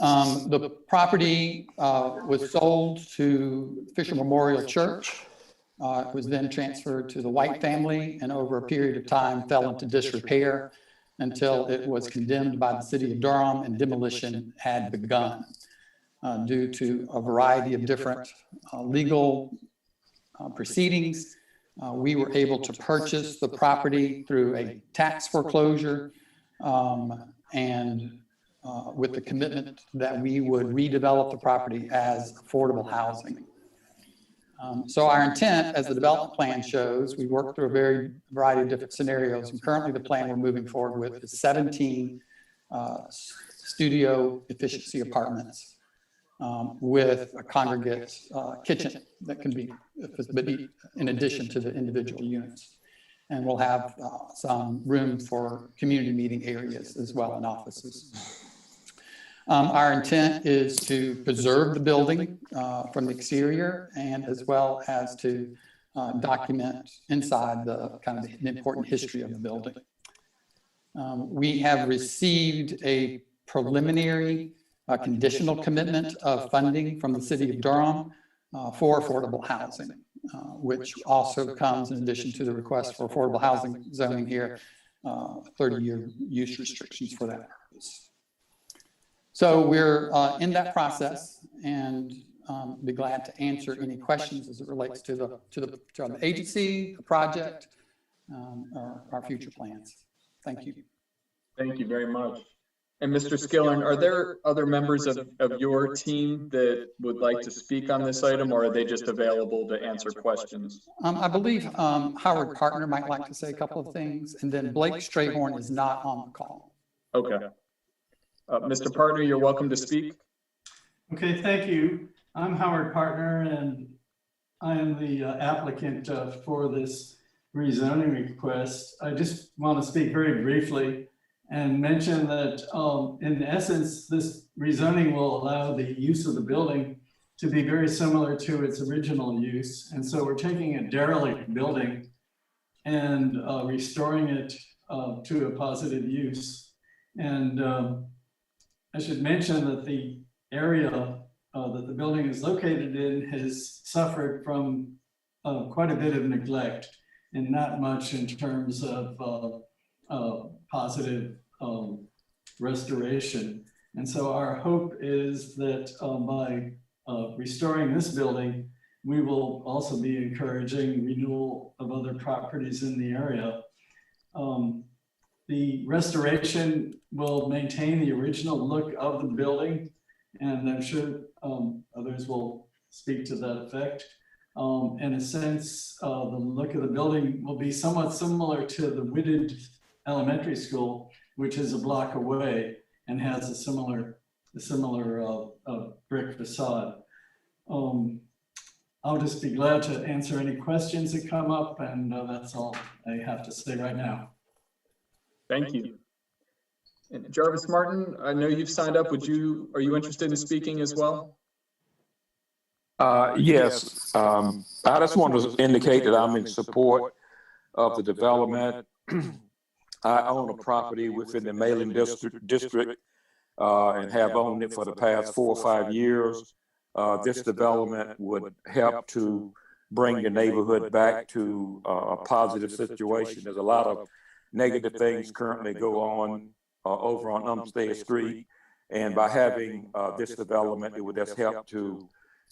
The property was sold to Fisher Memorial Church. It was then transferred to the White family and over a period of time fell into disrepair until it was condemned by the city of Durham and demolition had begun. Due to a variety of different legal proceedings, we were able to purchase the property through a tax foreclosure and with the commitment that we would redevelop the property as affordable housing. So our intent, as the development plan shows, we worked through a variety of different scenarios, and currently the plan we're moving forward with is 17 studio efficiency apartments with a congregate kitchen that can be in addition to the individual units. And we'll have some room for community meeting areas as well, and offices. Our intent is to preserve the building from the exterior and as well as to document inside the kind of the important history of the building. We have received a preliminary conditional commitment of funding from the city of Durham for affordable housing, which also comes in addition to the request for affordable housing zoning here, 30-year use restrictions for that purpose. So we're in that process, and be glad to answer any questions as it relates to the agency, the project, or our future plans. Thank you. Thank you very much. And Mr. Skillern, are there other members of your team that would like to speak on this item, or are they just available to answer questions? I believe Howard Partner might like to say a couple of things, and then Blake Strayhorn is not on the call. Okay. Mr. Partner, you're welcome to speak. Okay, thank you. I'm Howard Partner, and I am the applicant for this rezoning request. I just want to speak very briefly and mention that in essence, this rezoning will allow the use of the building to be very similar to its original use. And so we're taking a derelict building and restoring it to a positive use. And I should mention that the area that the building is located in has suffered from quite a bit of neglect and not much in terms of positive restoration. And so our hope is that by restoring this building, we will also be encouraging renewal of other properties in the area. The restoration will maintain the original look of the building, and I'm sure others will speak to that effect. In a sense, the look of the building will be somewhat similar to the Whitted Elementary School, which is a block away and has a similar brick facade. I'll just be glad to answer any questions that come up, and that's all I have to say right now. Thank you. And Jarvis Martin, I know you've signed up. Are you interested in speaking as well? Yes. I just want to indicate that I'm in support of the development. I own a property within the mailing district and have owned it for the past 4 or 5 years. This development would help to bring the neighborhood back to a positive situation. There's a lot of negative things currently go on over on Umstead Street, and by having this development, it would just help to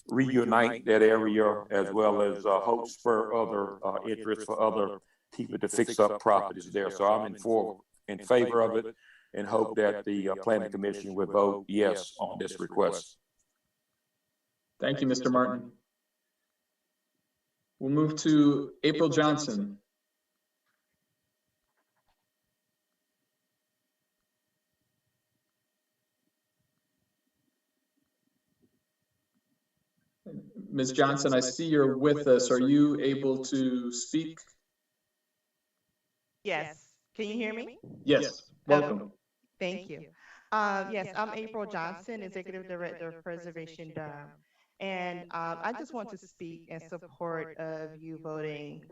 reunite that area as well as hope spur other interests for other people to fix up properties there. So I'm in favor of it and hope that the Planning Commission would vote yes on this request. Thank you, Mr. Martin. We'll move to April Johnson. Ms. Johnson, I see you're with us. Are you able to speak? Yes. Can you hear me? Yes. Welcome. Thank you. Yes, I'm April Johnson, Executive Director of Preservation Durham. And I just want to speak in support of you voting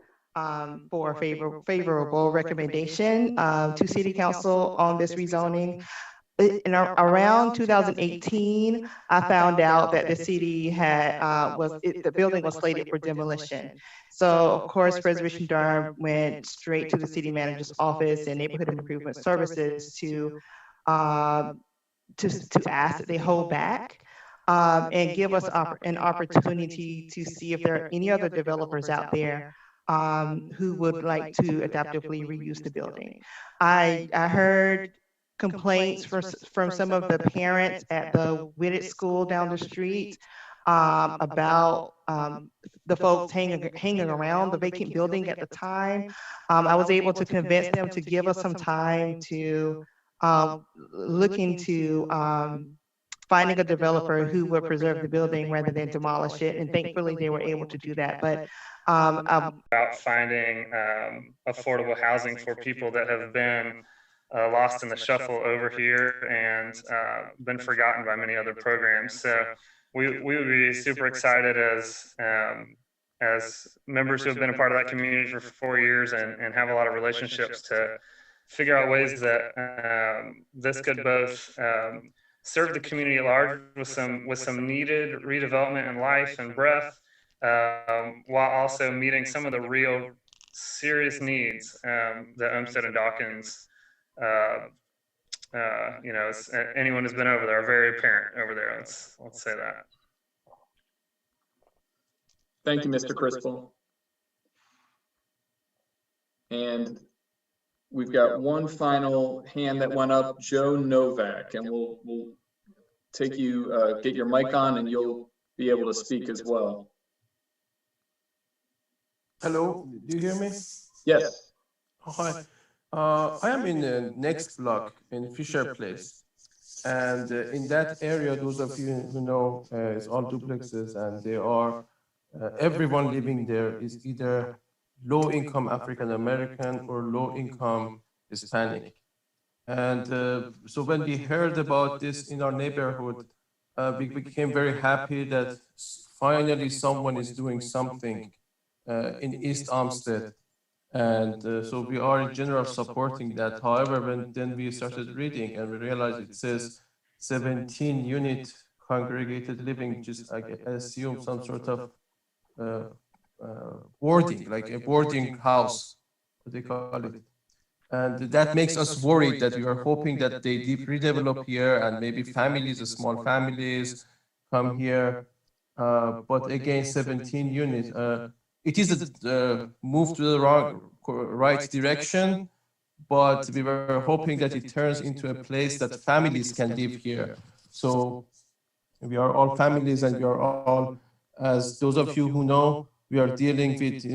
for a favorable recommendation to City Council on this rezoning. Around 2018, I found out that the city had the building was slated for demolition. So of course, Preservation Durham went straight to the city manager's office and Neighborhood Improvement Services to ask that they hold back and give us an opportunity to see if there are any other developers out there who would like to adaptively reuse the building. I heard complaints from some of the parents at the Whitted School down the street about the folks hanging around the vacant building at the time. I was able to convince them to give us some time to look into finding a developer who would preserve the building rather than demolish it, and thankfully they were able to do that. But about finding affordable housing for people that have been lost in the shuffle over here and been forgotten by many other programs. So we would be super excited as members who have been a part of that community for 4 years and have a lot of relationships to figure out ways that this could both serve the community at large with some needed redevelopment and life and breath, while also meeting some of the real serious needs that Umstead and Dawkins, anyone who's been over there are very apparent over there. Let's say that. Thank you, Mr. Crispel. And we've got one final hand that went up, Joe Novak, and we'll take you, get your mic on, and you'll be able to speak as well. Hello, do you hear me? Yes. Hi. I am in the next block in Fisher Place. And in that area, those of you who know, it's all duplexes, and they are, everyone living there is either low-income African-American or low-income Hispanic. And so when we heard about this in our neighborhood, we became very happy that finally someone is doing something in East Umstead. And so we are in general supporting that. However, then we started reading and we realized it says 17 unit congregated living, just I assume some sort of boarding, like a boarding house, what they call it. And that makes us worried that we are hoping that they redevelop here and maybe families, small families come here. But again, 17 units. It is a move to the right direction, but we were hoping that it turns into a place that families can live here. So we are all families, and we are all, as those of you who know, we are dealing with,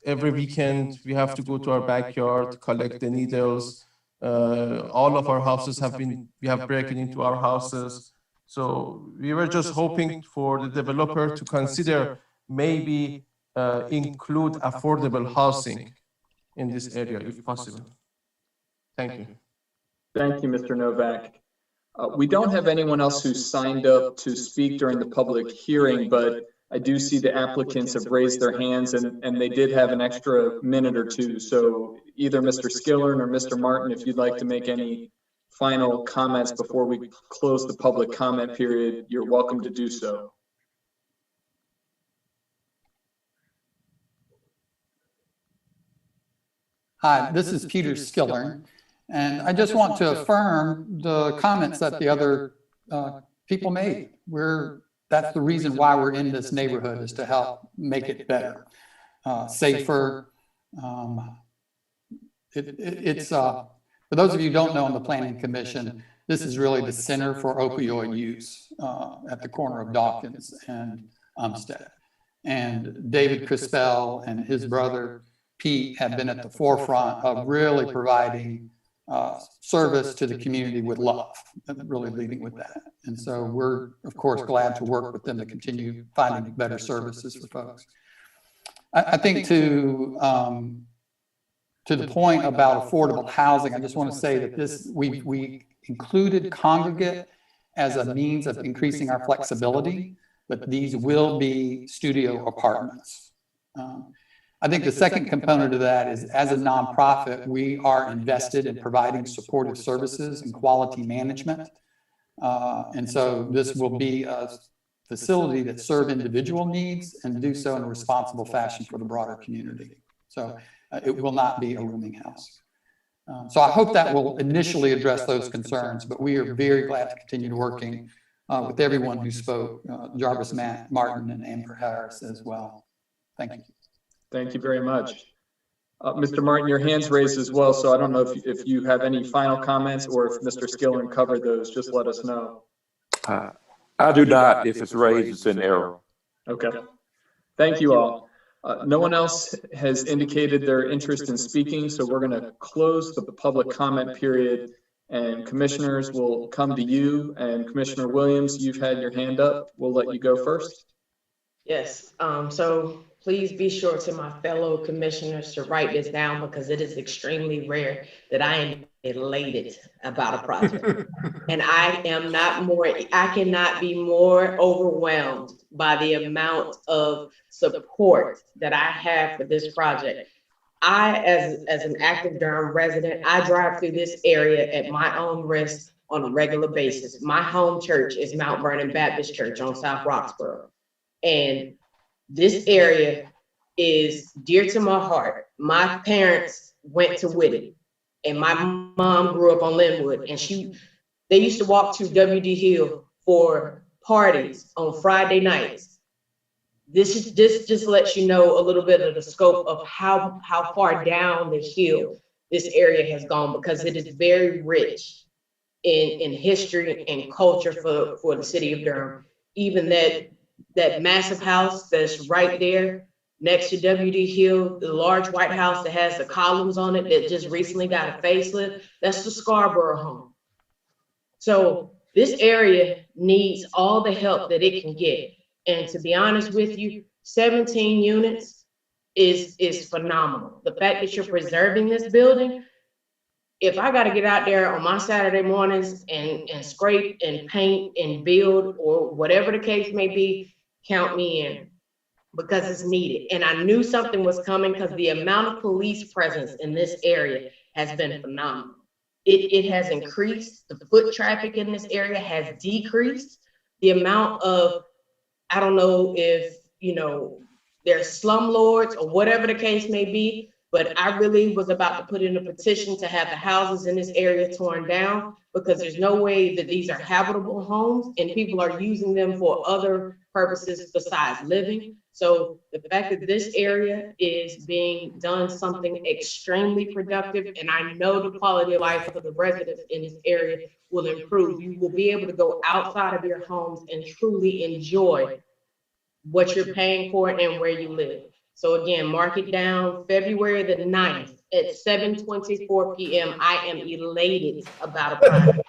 every weekend we have to go to our backyard, collect the needles. All of our houses we have broken into our houses. So we were just hoping for the developer to consider maybe include affordable housing in this area if possible. Thank you. Thank you, Mr. Novak. We don't have anyone else who's signed up to speak during the public hearing, but I do see the applicants have raised their hands and they did have an extra minute or two. So either Mr. Skillern or Mr. Martin, if you'd like to make any final comments before we close the public comment period, you're welcome to do so. Hi, this is Peter Skillern, and I just want to affirm the comments that the other people made. That's the reason why we're in this neighborhood, is to help make it better, safer. For those of you who don't know, on the Planning Commission, this is really the center for opioid use at the corner of Dawkins and Umstead. And David Crispell and his brother Pete have been at the forefront of really providing service to the community with love, and really leading with that. And so we're, of course, glad to work with them to continue finding better services for folks. I think to the point about affordable housing, I just want to say that we included congregate as a means of increasing our flexibility, but these will be studio apartments. I think the second component of that is, as a nonprofit, we are invested in providing supportive services and quality management. And so this will be a facility that serves individual needs and do so in a responsible fashion for the broader community. So it will not be a rooming house. So I hope that will initially address those concerns, but we are very glad to continue working with everyone who spoke, Jarvis Martin and Amber Harris as well. Thank you. Thank you very much. Mr. Martin, your hand's raised as well, so I don't know if you have any final comments or if Mr. Skillern covered those, just let us know. I do not. If it's raised, it's in error. Okay. Thank you all. No one else has indicated their interest in speaking, so we're going to close the public comment period, and commissioners will come to you. And Commissioner Williams, you've had your hand up. We'll let you go first. Yes. So please be sure to my fellow commissioners to write this down, because it is extremely rare that I am elated about a project. And I cannot be more overwhelmed by the amount of support that I have for this project. As an active Durham resident, I drive through this area at my own risk on a regular basis. My home church is Mount Vernon Baptist Church on South Roxborough. And this area is dear to my heart. My parents went to Whittier, and my mom grew up on Linwood, and they used to walk to W.D. Hill for parties on Friday nights. This just lets you know a little bit of the scope of how far down the hill this area has gone, because it is very rich in history and culture for the city of Durham. Even that massive house that's right there next to W.D. Hill, the large white house that has the columns on it that just recently got a facelift, that's the Scarborough home. So this area needs all the help that it can get. And to be honest with you, 17 units is phenomenal. The fact that you're preserving this building, if I got to get out there on my Saturday mornings and scrape and paint and build, or whatever the case may be, count me in, because it's needed. And I knew something was coming, because the amount of police presence in this area has been phenomenal. It has increased. The foot traffic in this area has decreased. The amount of, I don't know if, there's slumlords or whatever the case may be, but I really was about to put in a petition to have the houses in this area torn down, because there's no way that these are habitable homes and people are using them for other purposes besides living. So the fact that this area is being done something extremely productive, and I know the quality of life of the residents in this area will improve. You will be able to go outside of your homes and truly enjoy what you're paying for and where you live. So again, mark it down, February the 9th at 7:24 p.m. I am elated about a project.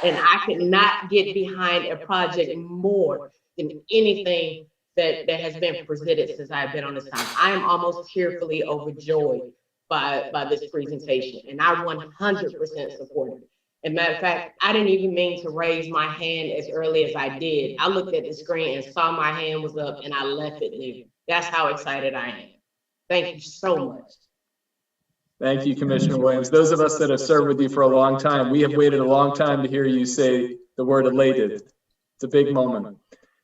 And I could not get behind a project more than anything that has been presented since I've been on this time. I am almost tearfully overjoyed by this presentation, and I 100% support it. As a matter of fact, I didn't even mean to raise my hand as early as I did. I looked at the screen and saw my hand was up, and I left it there. That's how excited I am. Thank you so much. Thank you, Commissioner Williams. Those of us that have served with you for a long time, we have waited a long time to hear you say the word elated. It's a big moment.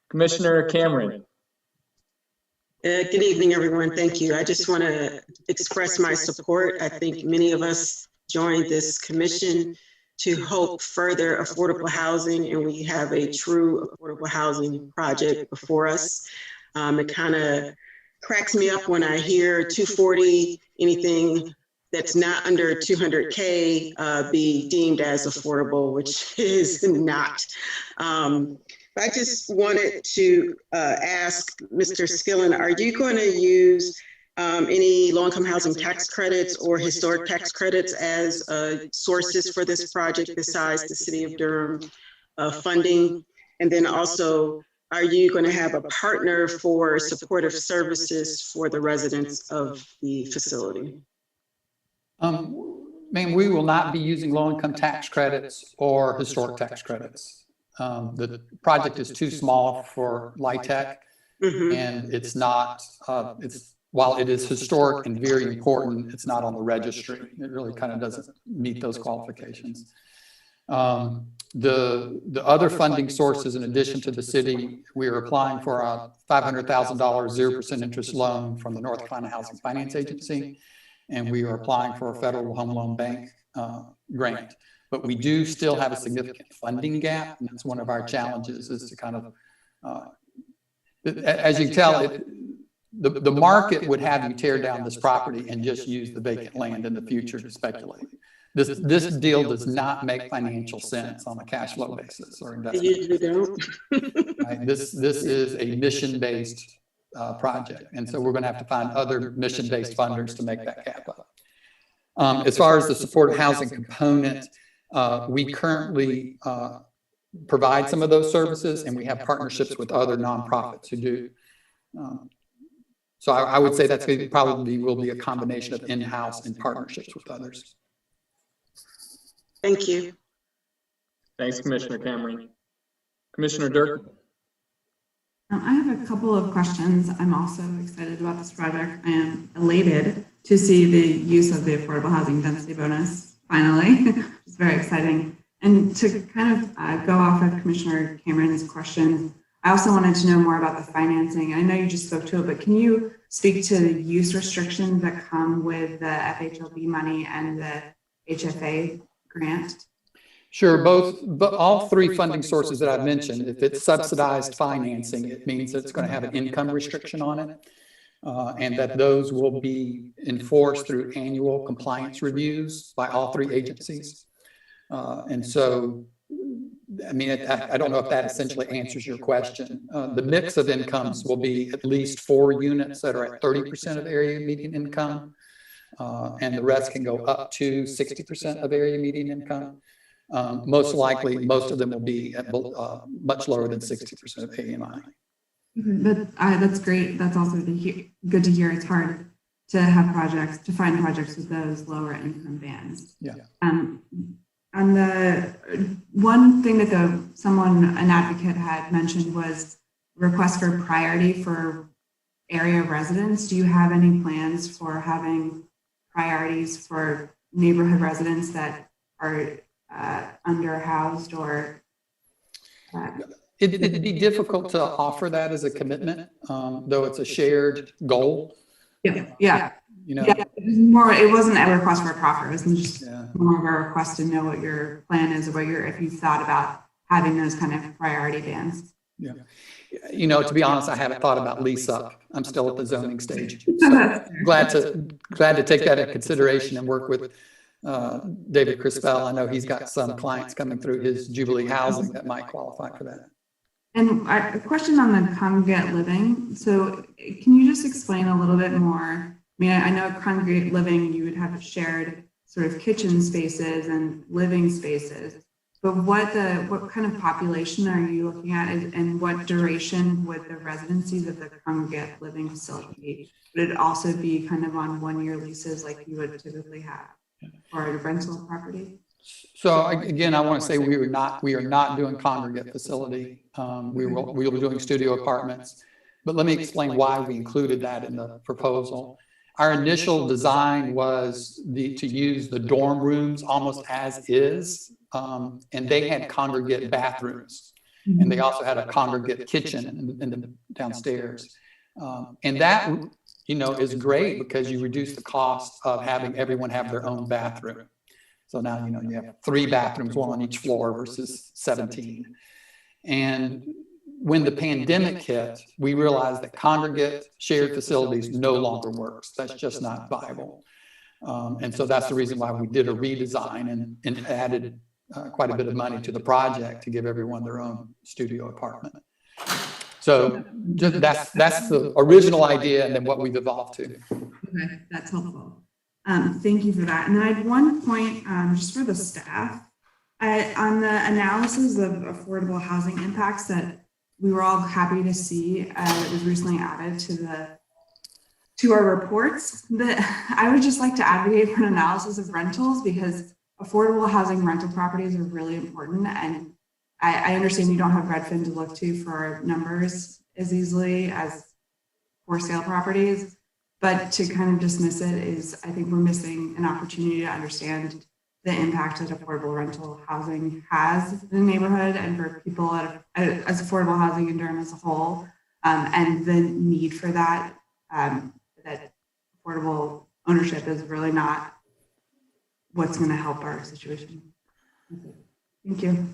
Commissioner Cameron. Good evening, everyone. Thank you. I just want to express my support. I think many of us joined this commission to hope further affordable housing, and we have a true affordable housing project before us. It kind of cracks me up when I hear 240, anything that's not under 200K be deemed as affordable, which is not. I just wanted to ask Mr. Skillen, are you going to use any low-income housing tax credits or historic tax credits as sources for this project besides the City of Durham funding? And then also, are you going to have a partner for supportive services for the residents of the facility? Ma'am, we will not be using low-income tax credits or historic tax credits. The project is too small for LIHTC, and it's not, while it is historic and very important, it's not on the registry. It really kind of doesn't meet those qualifications. The other funding sources, in addition to the city, we are applying for a $500,000 0% interest loan from the North Carolina Housing Finance Agency, and we are applying for a Federal Home Loan Bank grant. But we do still have a significant funding gap, and that's one of our challenges, is to kind of, as you can tell, the market would have you tear down this property and just use the vacant land in the future to speculate. This deal does not make financial sense on a cash flow basis or investment. They usually don't. Right? This is a mission-based project, and so we're going to have to find other mission-based funders to make that gap up. As far as the supportive housing component, we currently provide some of those services, and we have partnerships with other nonprofits who do. So I would say that's probably will be a combination of in-house and partnerships with others. Thank you. Thanks, Commissioner Cameron. Commissioner Durkin. I have a couple of questions. I'm also excited about this project. I am elated to see the use of the affordable housing density bonus, finally. It's very exciting. And to kind of go off of Commissioner Cameron's question, I also wanted to know more about the financing. I know you just spoke to it, but can you speak to the use restrictions that come with the FHLB money and the HFA grant? Sure, but all three funding sources that I've mentioned, if it's subsidized financing, it means that it's going to have an income restriction on it, and that those will be enforced through annual compliance reviews by all three agencies. And so, I mean, I don't know if that essentially answers your question. The mix of incomes will be at least 4 units that are at 30% of area median income, and the rest can go up to 60% of area median income. Most likely, most of them will be at much lower than 60% of AMI. But that's great. That's also good to hear. It's hard to have projects, to find projects with those lower income bands. Yeah. And the one thing that an advocate had mentioned was request for priority for area residents. Do you have any plans for having priorities for neighborhood residents that are underhoused or? It'd be difficult to offer that as a commitment, though it's a shared goal. Yeah. You know, yeah, it wasn't a request for a proffer. It was just more of a request to know what your plan is, or if you thought about having those kind of priority bands. Yeah. You know, to be honest, I haven't thought about lease up. I'm still at the zoning stage. So glad to take that into consideration and work with David Crispell. I know he's got some clients coming through his Jubilee housing that might qualify for that. And a question on the congregate living. So can you just explain a little bit more? I mean, I know congregate living, you would have shared sort of kitchen spaces and living spaces. But what kind of population are you looking at, and what duration would the residencies of the congregate living facility be? Would it also be kind of on 1-year leases like you would typically have for a rental property? So again, I want to say we are not doing congregate facility. We will be doing studio apartments. But let me explain why we included that in the proposal. Our initial design was to use the dorm rooms almost as is, and they had congregate bathrooms, and they also had a congregate kitchen in the downstairs, and that is great because you reduce the cost of having everyone have their own bathroom. So now you have 3 bathrooms, 1 on each floor versus 17, and when the pandemic hit, we realized that congregate shared facilities no longer works. That's just not viable. And so that's the reason why we did a redesign and added quite a bit of money to the project to give everyone their own studio apartment. So that's the original idea and then what we've evolved to. Okay, that's helpful. Thank you for that. And I had one point just for the staff. On the analysis of affordable housing impacts that we were all happy to see it was recently added to our reports, that I would just like to advocate for an analysis of rentals, because affordable housing rental properties are really important. And I understand you don't have Redfin to look to for numbers as easily as for sale properties, but to kind of dismiss it is, I think we're missing an opportunity to understand the impact that affordable rental housing has in the neighborhood and for people as affordable housing in Durham as a whole, and the need for that, that affordable ownership is really not what's going to help our situation. Thank you.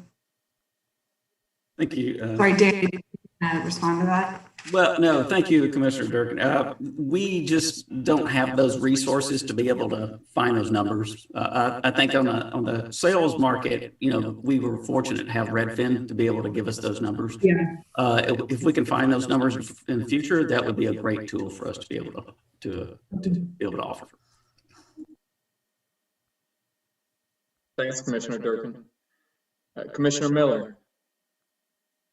Thank you. Sorry, Dave, can I respond to that? Well, no, thank you, Commissioner Durkin. We just don't have those resources to be able to find those numbers. I think on the sales market, we were fortunate to have Redfin to be able to give us those numbers. Yeah. If we can find those numbers in the future, that would be a great tool for us to be able to be able to offer. Thanks, Commissioner Durkin. Commissioner Miller.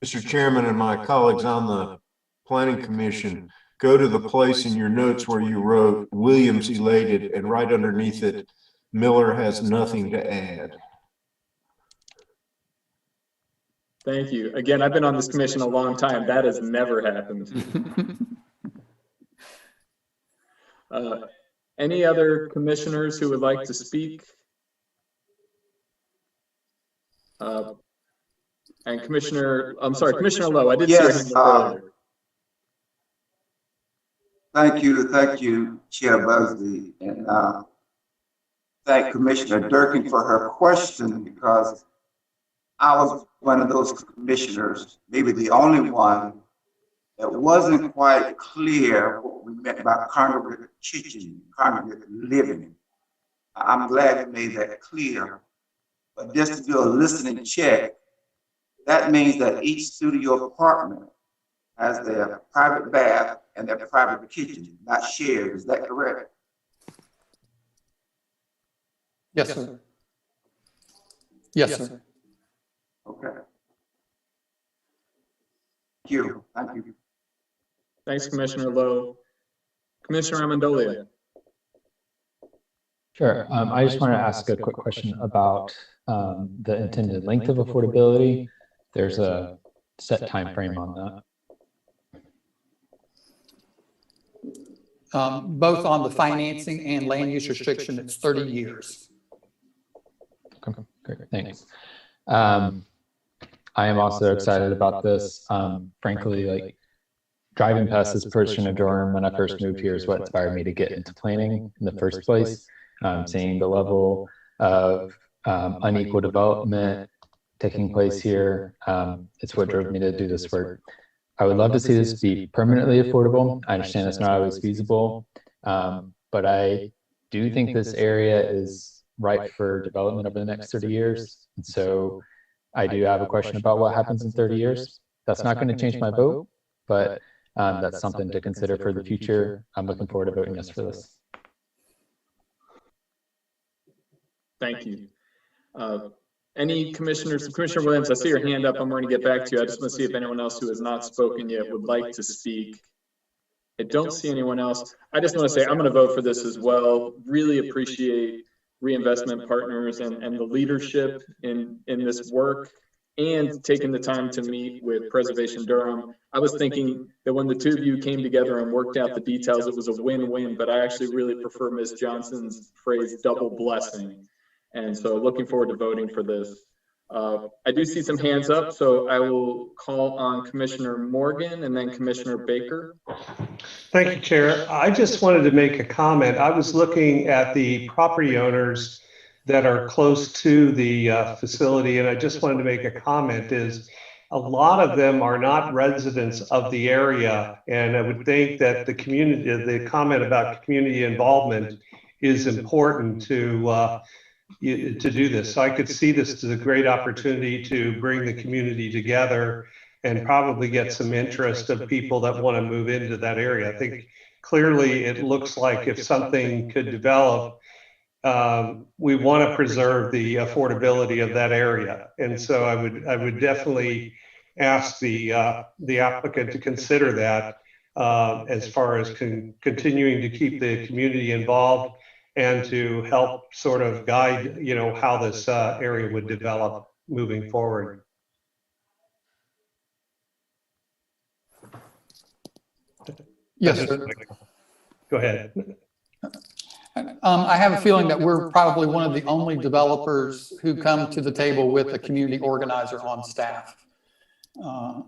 Mr. Chairman and my colleagues on the Planning Commission, go to the place in your notes where you wrote Williams elated, and right underneath it, Miller has nothing to add. Thank you. Again, I've been on this commission a long time. That has never happened. Any other commissioners who would like to speak? And Commissioner Lowe, I did see your hand up earlier. Thank you, Chair Busby, and thank Commissioner Durkin for her question, because I was one of those commissioners, maybe the only one, that wasn't quite clear what we meant by congregate kitchen, congregate living. I'm glad you made that clear, but just to do a listening check, that means that each studio apartment has their private bath and their private kitchen, not shared. Is that correct? Yes, sir. Yes, sir. Okay. Thank you. Thank you. Thanks, Commissioner Lowe. Commissioner Amendolia. Sure. I just want to ask a quick question about the intended length of affordability. There's a set time frame on that. Both on the financing and land use restriction, it's 30 years. Okay, great, thanks. I am also excited about this. Frankly, like driving past this portion of Durham when I first moved here is what inspired me to get into planning in the first place. Seeing the level of unequal development taking place here, it's what drove me to do this work. I would love to see this be permanently affordable. I understand it's not always feasible, but I do think this area is ripe for development over the next 30 years. And so I do have a question about what happens in 30 years. That's not going to change my vote, but that's something to consider for the future. I'm looking forward to voting yes for this. Thank you. Any commissioners, Commissioner Williams, I see your hand up. I'm going to get back to you. I just want to see if anyone else who has not spoken yet would like to speak. I don't see anyone else. I just want to say I'm going to vote for this as well. Really appreciate Reinvestment Partners and the leadership in this work, and taking the time to meet with Preservation Durham. I was thinking that when the two of you came together and worked out the details, it was a win-win, but I actually really prefer Ms. Johnson's phrase, double blessing. And so looking forward to voting for this. I do see some hands up, so I will call on Commissioner Morgan and then Commissioner Baker. Thank you, Chair. I just wanted to make a comment. I was looking at the property owners that are close to the facility, and I just wanted to make a comment is a lot of them are not residents of the area, and I would think that the community, the comment about community involvement is important to do this. So I could see this as a great opportunity to bring the community together and probably get some interest of people that want to move into that area. I think clearly it looks like if something could develop, we want to preserve the affordability of that area. And so I would definitely ask the applicant to consider that as far as continuing to keep the community involved and to help sort of guide, you know, how this area would develop moving forward. Yes, sir. Go ahead. I have a feeling that we're probably one of the only developers who come to the table with a community organizer on staff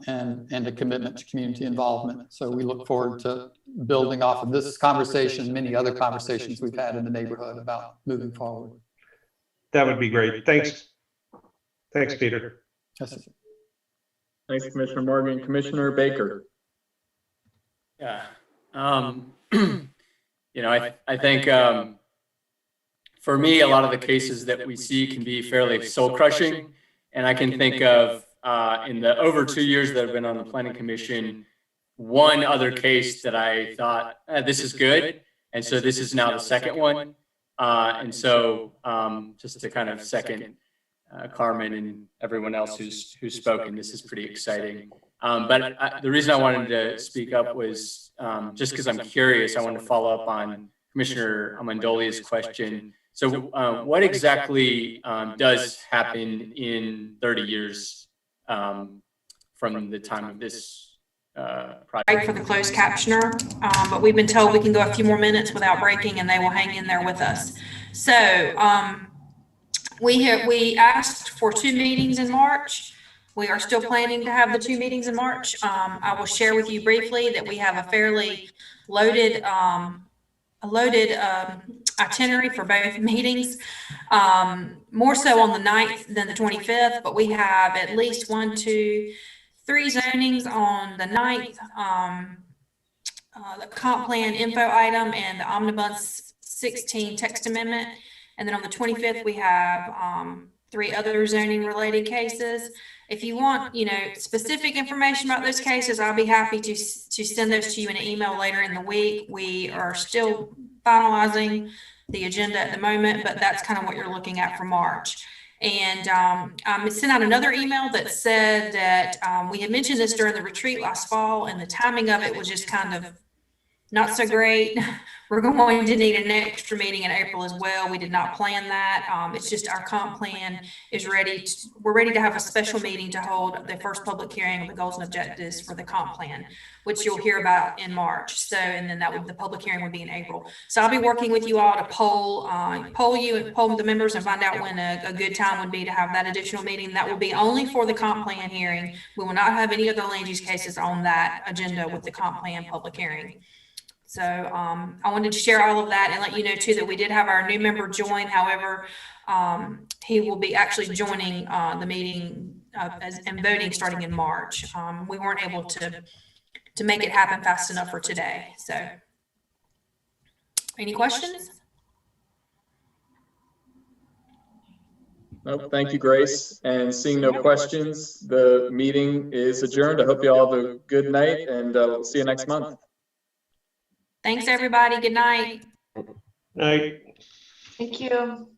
and a commitment to community involvement. So we look forward to building off of this conversation, many other conversations we've had in the neighborhood about moving forward. That would be great. Thanks. Thanks, Peter. Yes, sir. Thanks, Commissioner Morgan. Commissioner Baker. Yeah. You know, I think for me, a lot of the cases that we see can be fairly soul crushing. And I can think of in the over 2 years that I've been on the Planning Commission, one other case that I thought, this is good. And so this is now the second one. And so just to kind of second Carmen and everyone else who's spoken, this is pretty exciting. But the reason I wanted to speak up was just because I'm curious. I want to follow up on Commissioner Amandolia's question. So what exactly does happen in 30 years from the time of this project? For the closed captioner, but we've been told we can go a few more minutes without breaking and they will hang in there with us. So we asked for 2 meetings in March. We are still planning to have the 2 meetings in March. I will share with you briefly that we have a fairly loaded itinerary for both meetings, more so on the 9th than the 25th, but we have at least 1, 2, 3 zonings on the 9th, the comp plan info item and the Omnibus 16 text amendment. And then on the 25th, we have 3 other zoning related cases. If you want, you know, specific information about those cases, I'll be happy to send those to you in an email later in the week. We are still finalizing the agenda at the moment, but that's kind of what you're looking at for March. And I sent out another email that said that we had mentioned this during the retreat last fall, and the timing of it was just kind of not so great. We're going to need an extra meeting in April as well. We did not plan that. It's just our comp plan is ready. We're ready to have a special meeting to hold the first public hearing of the goals and objectives for the comp plan, which you'll hear about in March. So, and then the public hearing would be in April. So I'll be working with you all to poll the members and find out when a good time would be to have that additional meeting. That will be only for the comp plan hearing. We will not have any other land use cases on that agenda with the comp plan public hearing. So I wanted to share all of that and let you know too that we did have our new member join. However, he will be actually joining the meeting and voting starting in March. We weren't able to make it happen fast enough for today. So any questions? Nope, thank you, Grace. And seeing no questions, the meeting is adjourned. I hope you all have a good night, and we'll see you next month. Thanks, everybody. Good night. Night. Thank you.